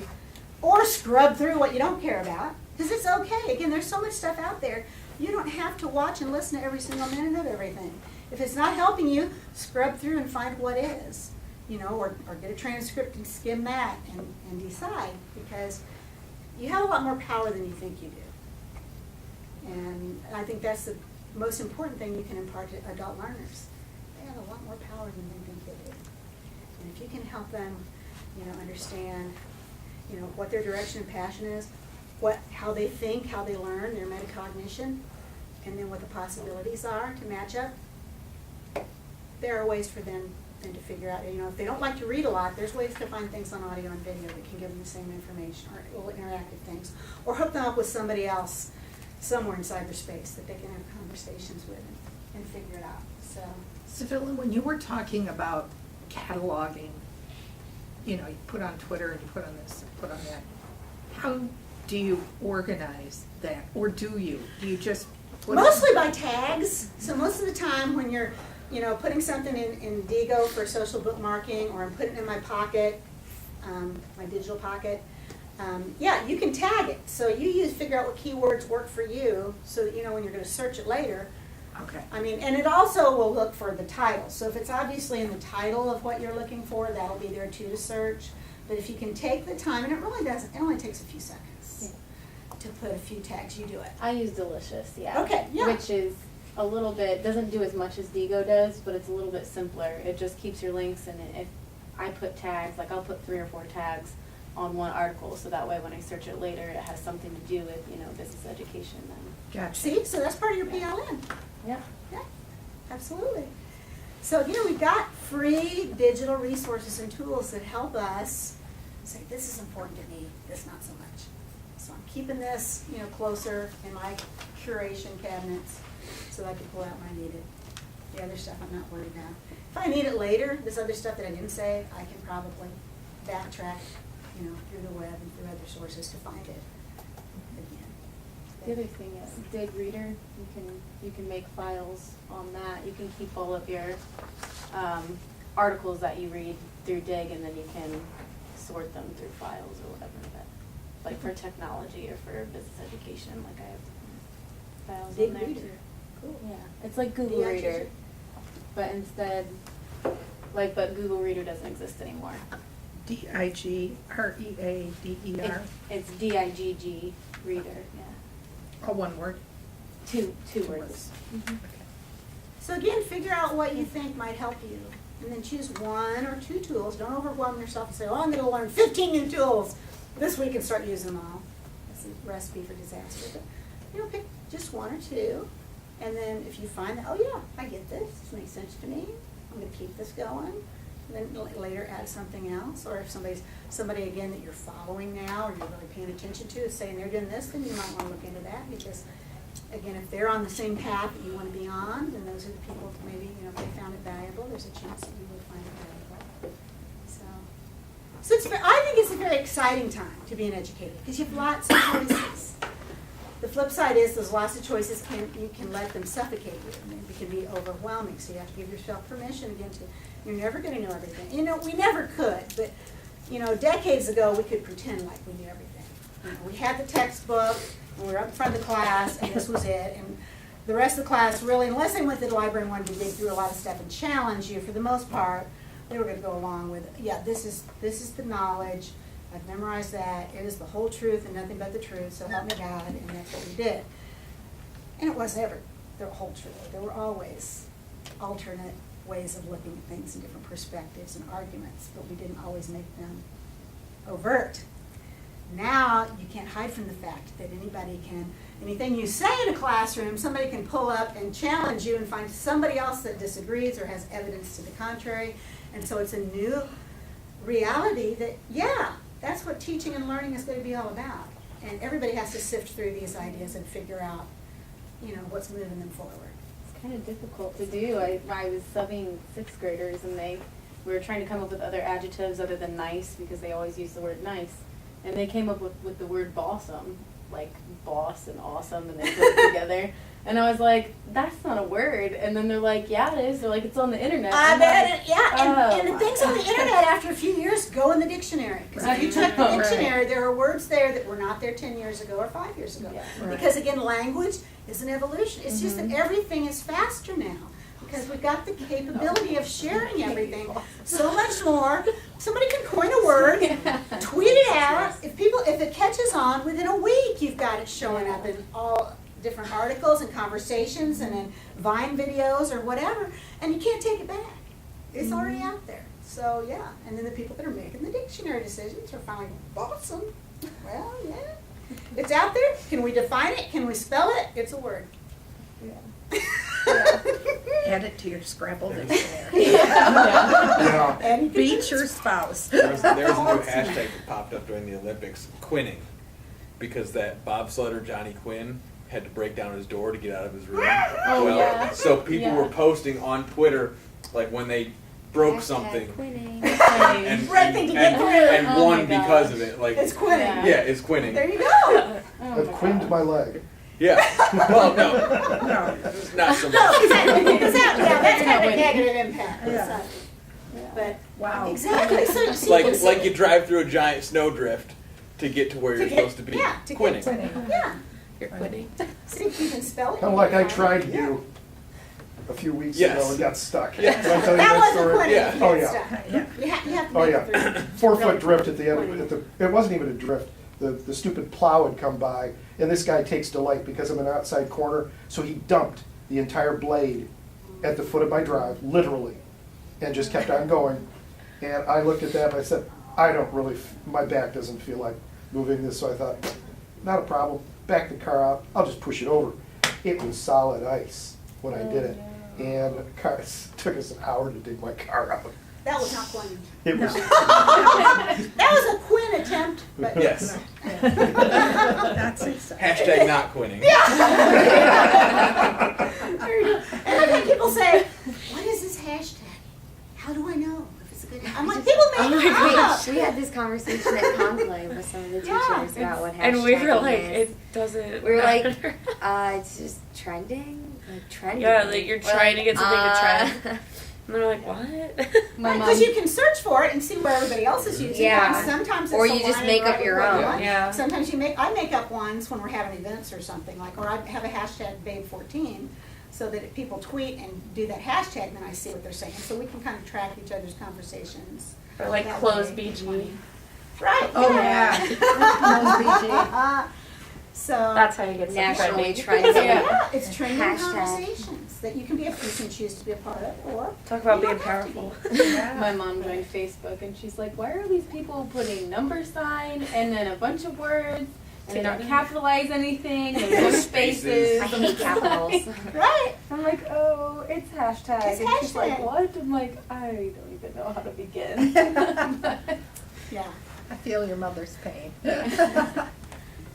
Or scrub through what you don't care about, because it's okay. Again, there's so much stuff out there. You don't have to watch and listen to every single minute of everything. If it's not helping you, scrub through and find what is. You know, or get a transcript and skim that and decide, because you have a lot more power than you think you do. And I think that's the most important thing you can impart to adult learners. They have a lot more power than they think they do. And if you can help them, you know, understand, you know, what their direction and passion is, how they think, how they learn, their metacognition, and then what the possibilities are to match up, there are ways for them to figure out, you know, if they don't like to read a lot, there's ways to find things on audio and video that can give them the same information, or little interactive things, or hook them up with somebody else somewhere in cyberspace that they can have conversations with and figure it out. So, Savilla, when you were talking about cataloging, you know, you put on Twitter and you put on this and put on that, how do you organize that, or do you just put mostly by tags. So most of the time when you're, you know, putting something in Digo for social bookmarking, or I'm putting it in my pocket, my digital pocket, yeah, you can tag it. So you figure out what keywords work for you, so that you know when you're going to search it later. Okay. I mean, and it also will look for the title. So if it's obviously in the title of what you're looking for, that'll be there too to search. But if you can take the time, and it really doesn't, it only takes a few seconds to put a few tags, you do it. I use Delicious, yeah. Okay, yeah. Which is a little bit, doesn't do as much as Digo does, but it's a little bit simpler. It just keeps your links, and if I put tags, like I'll put 3 or 4 tags on one article, so that way when I search it later, it has something to do with, you know, business education then. Gotcha. See, so that's part of your PLN. Yeah. Yeah, absolutely. So here we've got free digital resources and tools that help us say, this is important to me, this not so much. So I'm keeping this, you know, closer in my curation cabinets so that I can pull out when I need it. The other stuff I'm not worried about. If I need it later, this other stuff that I didn't say, I can probably backtrack, you know, through the web and through other sources to find it again. The other thing is Dig Reader. You can make files on that. You can keep all of your articles that you read through Dig, and then you can sort them through files or whatever. But like for technology or for business education, like I have files Dig on there Reader. too. Cool. Yeah, it's like Google Yeah, Reader, but instead, but Google Reader doesn't exist anymore. DIGREADER. It's DIGG Reader. Yeah, All one word. two Two words. words. Mhm. Okay. So again, figure out what you think might help you. and then choose 1 or 2 tools. Don't overwhelm yourself and say, oh, I'm going to learn 15 new tools this week and start using them all. That's a recipe for disaster. But, pick just 1 or 2. And then if you find that, oh yeah, I get this. This makes sense to me. I'm going to keep this going. And then later add something else. Or if somebody again that you're following now or you're really paying attention to is saying they're doing this, then you might want to look into that because, again, if they're on the same path that you want to be on, then those are the people that maybe, if they found it valuable, there's a chance that you will find it valuable. So I think it's a very exciting time to be an educator because you have lots of choices. The flip side is there's lots of choices you can let them suffocate you. And it can be overwhelming. So you have to give yourself permission again to, you're never going to know everything. We never could, but decades ago we could pretend like we knew everything. We had the textbook, and we were up in front of the class, and this was it. And the rest of the class really, unless they went to the library and wanted to dig through a lot of stuff and challenge you, for the most part, they were going to go along with, yeah, this is the knowledge. I've memorized that. It is the whole truth and nothing but the truth, so help me God, and that's what we did. And it wasn't ever the whole truth. There were always alternate ways of looking at things and different perspectives and arguments, but we didn't always make them overt. Now you can't hide from the fact that anything you say in a classroom, somebody can pull up and challenge you and find somebody else that disagrees or has evidence to the contrary. And so it's a new reality that, yeah, that's what teaching and learning is going to be all about. And everybody has to sift through these ideas and figure out, what's moving them forward. It's kind of difficult to do. I was subbing 6th graders, and we were trying to come up with other adjectives other than nice because they always use the word nice. And they came up with the word bossum, like boss and awesome, and they put it together. And I was like, that's not a word. And then they're like, yeah, it is. They're like, it's on the internet. I bet it, yeah. And the things on the internet after a few years go in the dictionary. Because if you check the dictionary, there are words there that were not there 10 years ago or 5 years ago. Yeah. Right. Because again, language is an evolution. It's just that everything is faster now. Because we've got the capability of sharing everything so much more. Somebody can coin a word, tweet it out. If it catches on, within a week you've got it showing up in all different articles and conversations and in Vine videos or whatever, and you can't take it back. It's already out there. So yeah, and then the people that are making the dictionary decisions are finally awesome. Well, yeah, it's out there. Can we define it? Can we spell it? It's a word. Yeah. Add it to your Scrabble dictionary. Yeah. And Beat your spouse. There was a new hashtag that popped up during the Olympics, quinning, because that bobsledder Johnny Quinn had to break down his door to get out of his room. Oh, well, yeah. so people Yeah. were posting on Twitter, like when they broke Hashtag something Quitting. and, Right thing to get through. and Oh won my because gosh. of it. Like, it's quitting. yeah, it's quinning. There you go. Oh I've my quinned God. my leg. Yeah. Well, no, No. not so No, much. exactly. Yeah, that's You're not kind of a winning. negative impact. Yeah. But Wow. exactly. So see, Like you drive through a giant snowdrift to get to where you're supposed to be. Yeah, to get Quinning. Quitting. yeah. You're quitting. See, you can spell it. Kind of like I Yeah. tried to do a few weeks Yes. ago and got stuck. Yes. Did I tell you That that wasn't story? quitting. Yeah. You Oh, get yeah. stuck. Yeah. You have to Oh, make yeah. it through. 4 foot Really drift at the end. quitting. It wasn't even a drift. The stupid plow had come by, and this guy takes delight because I'm an outside corner, so he dumped the entire blade at the foot of my drive, literally, and just kept on going. And I looked at that and I said, my back doesn't feel like moving this, so I thought, not a problem. Back the car out, I'll just push it over. It was solid ice when I did it, and it took us an hour to dig my car out. That was not Quinn. It was. That was a Quinn attempt, but Yes. That's exciting. Hashtag not quinning. There you go. And I've had people say, "What is this hashtag? How do I know if it's a good?" I'm like, people make it up. We had this conversation at Conclave with some of the teachers Yeah. about what hashtag And we were like, is. it doesn't We were like, matter. it's just trending, like trending. Yeah, like you're We're trying to get something to trend. uh, And they're like, what? My Because mom. you can search for it and see where everybody else is using Yeah. it. And sometimes it's Or you a just line make right up your with what you own. want. Yeah. Sometimes I make up ones when we're having events or something, like, or I have a hashtag Babe14, so that if people tweet and do that hashtag, then I see what they're saying. So we can kind of track each other's conversations. Or like That close way. BG. Right. Oh, yeah. Close BG. So That's how you get Nationally something. trending. yeah, it's training Hashtag. conversations that you can be a piece and choose to be a part of, or Talk about you being don't have to be. powerful. My mom joined Facebook and she's like, why are these people putting number sign and then a bunch of words and they don't capitalize anything and there's no spaces. I hate capitals. Right. I'm like, oh, it's hashtag. It's and she's like, hashtag. what? I'm like, I don't even know how to begin. Yeah. I feel your mother's pain.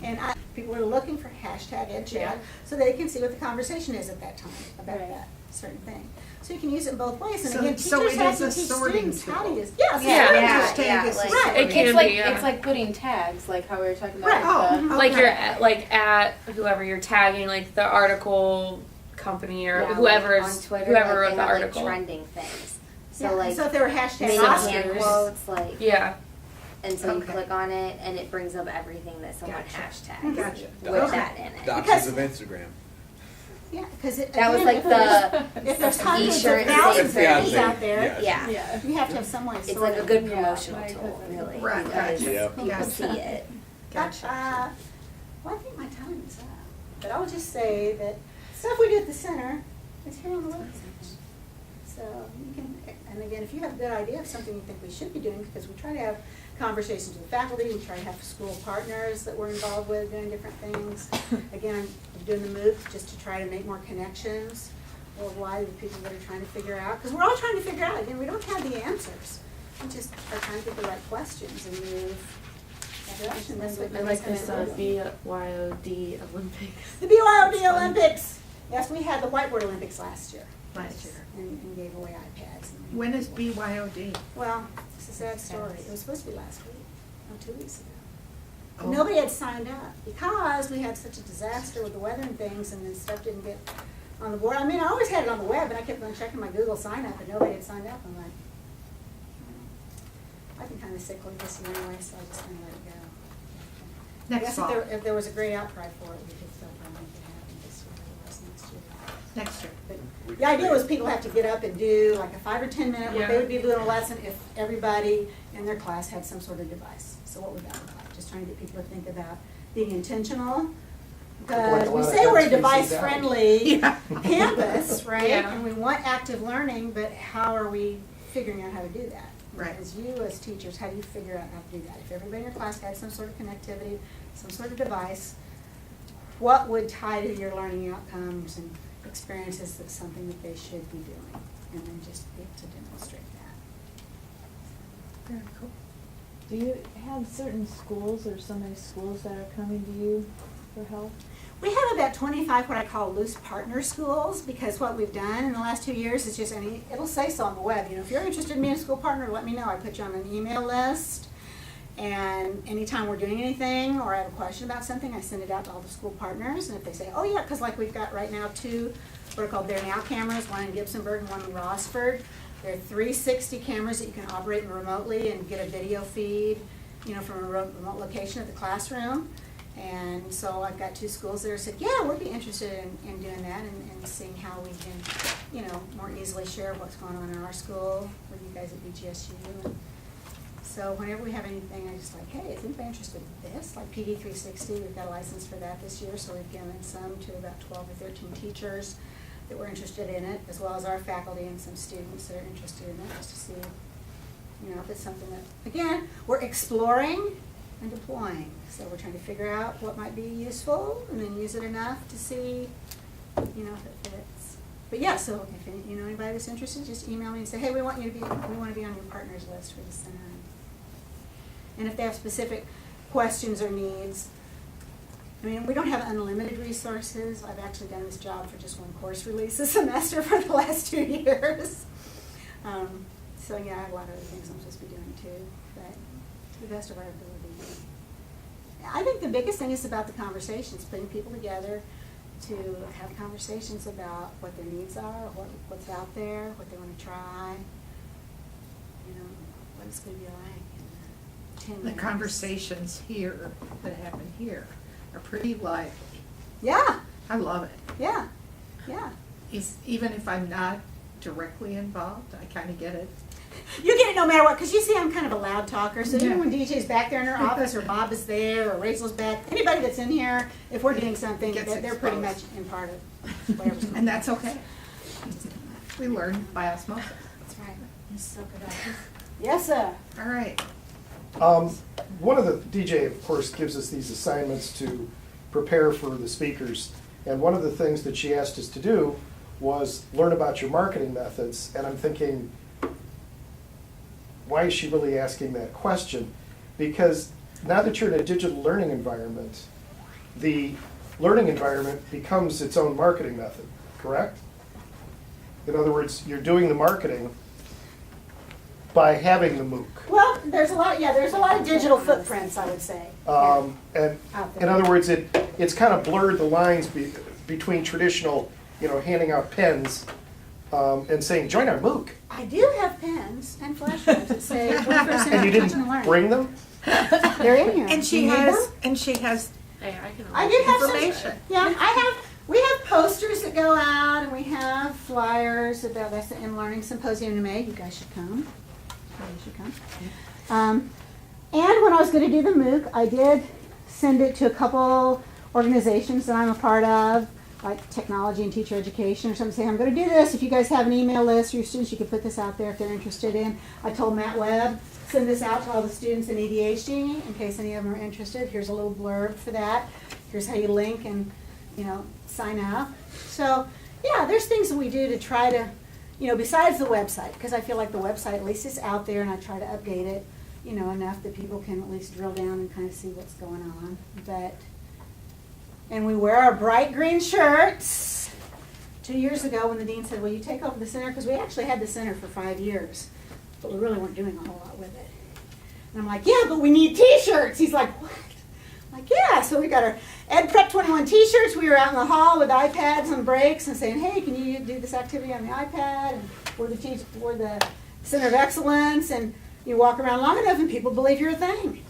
And people are looking for hashtag EdChat Yeah. so they can see what the conversation is at that time about Right. that certain thing. So you can use it both ways. And So- again, so teachers it have is to a teach sorting students how to tool. use. Yes, Yeah. Hashtag is like- a Right. sorting It can It's like be, yeah. it's like putting tags, like how we were talking about. Right. with Oh, the- Like okay. you're at, like at whoever you're tagging, like the article company or Yeah, like whoever's on Twitter, whoever like, wrote they the have, like, article. trending things. So Yeah, like so if there were hashtag mini Oscars, hand quotes, like, Yeah. and so you Okay. click on it and it brings up everything that someone Gotcha. hashtags Gotcha. with Okay. that in it. Doctors of Instagram. yeah, because That was like the if there's hundreds of T-shirt thousands of thing. things out there, Yes. yeah. Yeah. you have to have some way of It's sorting like a good Yeah, promotional my tool, cousin- really. Right, because gotcha. Yep. people Gotcha. see it. Gotcha. Well, I think my time is up. But I will just say that stuff we do at the center is here on the website. So you can, and again, if you have a good idea of something you think we should be doing, because we try to have conversations with faculty, we try to have school partners that we're involved with doing different things. Again, I'm doing the move just to try to make more connections worldwide with people that are trying to figure out, because we're all trying to figure out, again, we don't have the answers. We just are trying to get the right questions and move that direction. That's what I like this BYOD BYOD Olympics. The BYOD That's fun. Olympics. Yes, we had the whiteboard Olympics last year. Last year. And gave away iPads. And When is BYOD? Well, it's a sad story. It was supposed to be last week, no, 2 weeks ago. But Oh. nobody had signed up because we had such a disaster with the weather and things, and then stuff didn't get on the board. I mean, I always had it on the web, and I kept on checking my Google sign up, and nobody had signed up. I'm like, I've been kind of sickly this year anyway, so I just kind of let it go. I Next guess fall. if there was a great outcry for it, we could still probably make it happen this year, otherwise next year. Next year. But the idea was people have to get up and do like a 5 or 10 minute, what they would be doing a lesson if everybody in their class had some sort of device. So what would that look like? Just trying to get people to think about being intentional. Avoid Because a we lot of say we're a heads we see device-friendly Yeah. campus, right? Yeah. And we want active learning, but how are we figuring out how to do that? Right. As you, as teachers, how do you figure out how to do that? If everybody in your class had some sort of connectivity, some sort of device, what would tie to your learning outcomes and experiences that's something that they should be doing? And then just be able to demonstrate that. Very cool. Do you have certain schools or so many schools that are coming to you for help? We have about 25 what I call loose partner schools, because what we've done in the last 2 years is just, it'll say so on the web, if you're interested in being a school partner, let me know. I put you on an email list, and anytime we're doing anything or I have a question about something, I send it out to all the school partners, and if they say, oh yeah, because like we've got right now 2 what are called There Now cameras, one in Gibsonburg and one in Rossford. They're 360 cameras that you can operate remotely and get a video feed, from a remote location of the classroom. And so I've got 2 schools there that said, yeah, we'd be interested in doing that and seeing how we can, more easily share what's going on in our school with you guys at BGSU. And so whenever we have anything, I just like, hey, is anybody interested in this? Like PD 360, we've got a license for that this year, so we've given some to about 12 or 13 teachers that were interested in it, as well as our faculty and some students that are interested in it, just to see, if it's something that, again, we're exploring and deploying. So we're trying to figure out what might be useful and then use it enough to see, if it fits. But yeah, so if anybody that's interested, just email me and say, hey, we want to be on your partners list for the center. And if they have specific questions or needs, we don't have unlimited resources. I've actually done this job for just 1 course release a semester for the last 2 years. So yeah, I have a lot of other things I'm supposed to be doing too, but to the best of our ability. I think the biggest thing is about the conversations, putting people together to have conversations about what their needs are, what's out there, what they want to try, what it's going to be like in 10 The years. conversations here that happen here are pretty lively. Yeah, I love it. yeah. Even if I'm not directly involved, I kind of get it. You get it no matter what, because you see I'm kind of a loud talker, so Yeah. even when DJ's back there in her office, or Bob is there, or Rachel's back, anybody that's in here, if we're doing something, Gets they're pretty much exposed. in part of whatever's going on. And that's okay. We learn by osmosis. That's right. So good. Yes, sir. All right. One of the, DJ, of course, gives us these assignments to prepare for the speakers. And one of the things that she asked us to do was learn about your marketing methods. And I'm thinking, why is she really asking that question? Because now that you're in a digital learning environment, the learning environment becomes its own marketing method, correct? In other words, you're doing the marketing by having the MOOC. Well, there's a lot of digital footprints, I would say. And Out there. in other words, it's kind of blurred the lines between traditional, handing out pens and saying, join our MOOC. I do have pens and flash drives that say 21st Century And you Teaching and didn't Learning. bring them? They're in here. And Do she you need has, them? and she has There, I can. I do have information. some. Yeah, we have posters that go out, and we have flyers about that's the M-Learning Symposium in May. You guys should come. You should come. And when I was going to do the MOOC, I did send it to a couple organizations that I'm a part of, like Technology and Teacher Education or something, saying, I'm going to do this. If you guys have an email list or your students, you can put this out there if they're interested in. I told Matt Webb, send this out to all the students in EDHD in case any of them are interested. Here's a little blurb for that. Here's how you link and, sign up. So, yeah, there's things that we do to try to, besides the website, because I feel like the website at least is out there and I try to update it, enough that people can at least drill down and kind of see what's going on. And we wear our bright green shirts. 2 years ago when the dean said, will you take over the center? Because we actually had the center for 5 years, but we really weren't doing a whole lot with it. And I'm like, yeah, but we need t-shirts. He's like, what? I'm like, yeah. So we got our Ed Prep 21 t-shirts. We were out in the hall with iPads on breaks and saying, hey, can you do this activity on the iPad? And we're the Center of Excellence. And you walk around long enough and people believe you're a thing.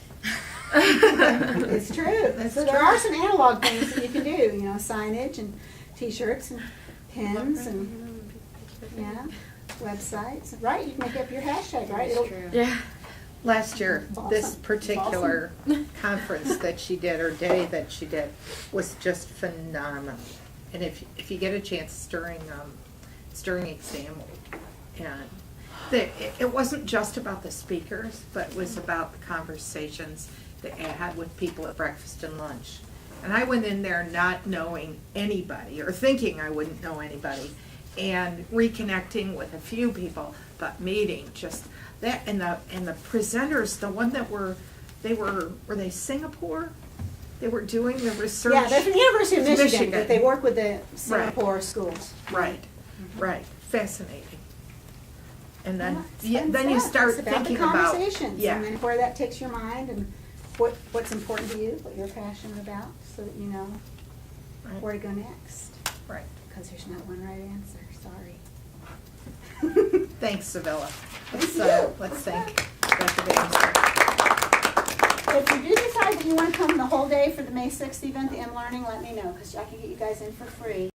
It's true. So there are some analog things that you can do, signage and t-shirts and pins and websites. Right, you can make up your hashtag, right? It'll- Yeah. Last year, this Awesome. particular conference that she did, or day that she did, was just phenomenal. And if you get a chance during exam week, and it wasn't just about the speakers, but it was about the conversations that I had with people at breakfast and lunch. And I went in there not knowing anybody, or thinking I wouldn't know anybody, and reconnecting with a few people, but meeting just that, and the presenters, the one that were they Singapore? They were doing the research. Yeah, they're from the University of Michigan, Michigan. but they work with the Singapore schools. Right, right, fascinating. And then, Yeah, it's then fun you stuff. start It's about thinking the about, conversations, yeah, and then where that takes your mind and what's important to you, what you're passionate about, so that you know Right. where to go next. right. Because there's not one right answer. Sorry. Thanks, Savilla. Thank you. Let's thank Dr. Bannister. If you do decide that you want to come the whole day for the May 6th event, the M-Learning, let me know, because I can get you guys in for free.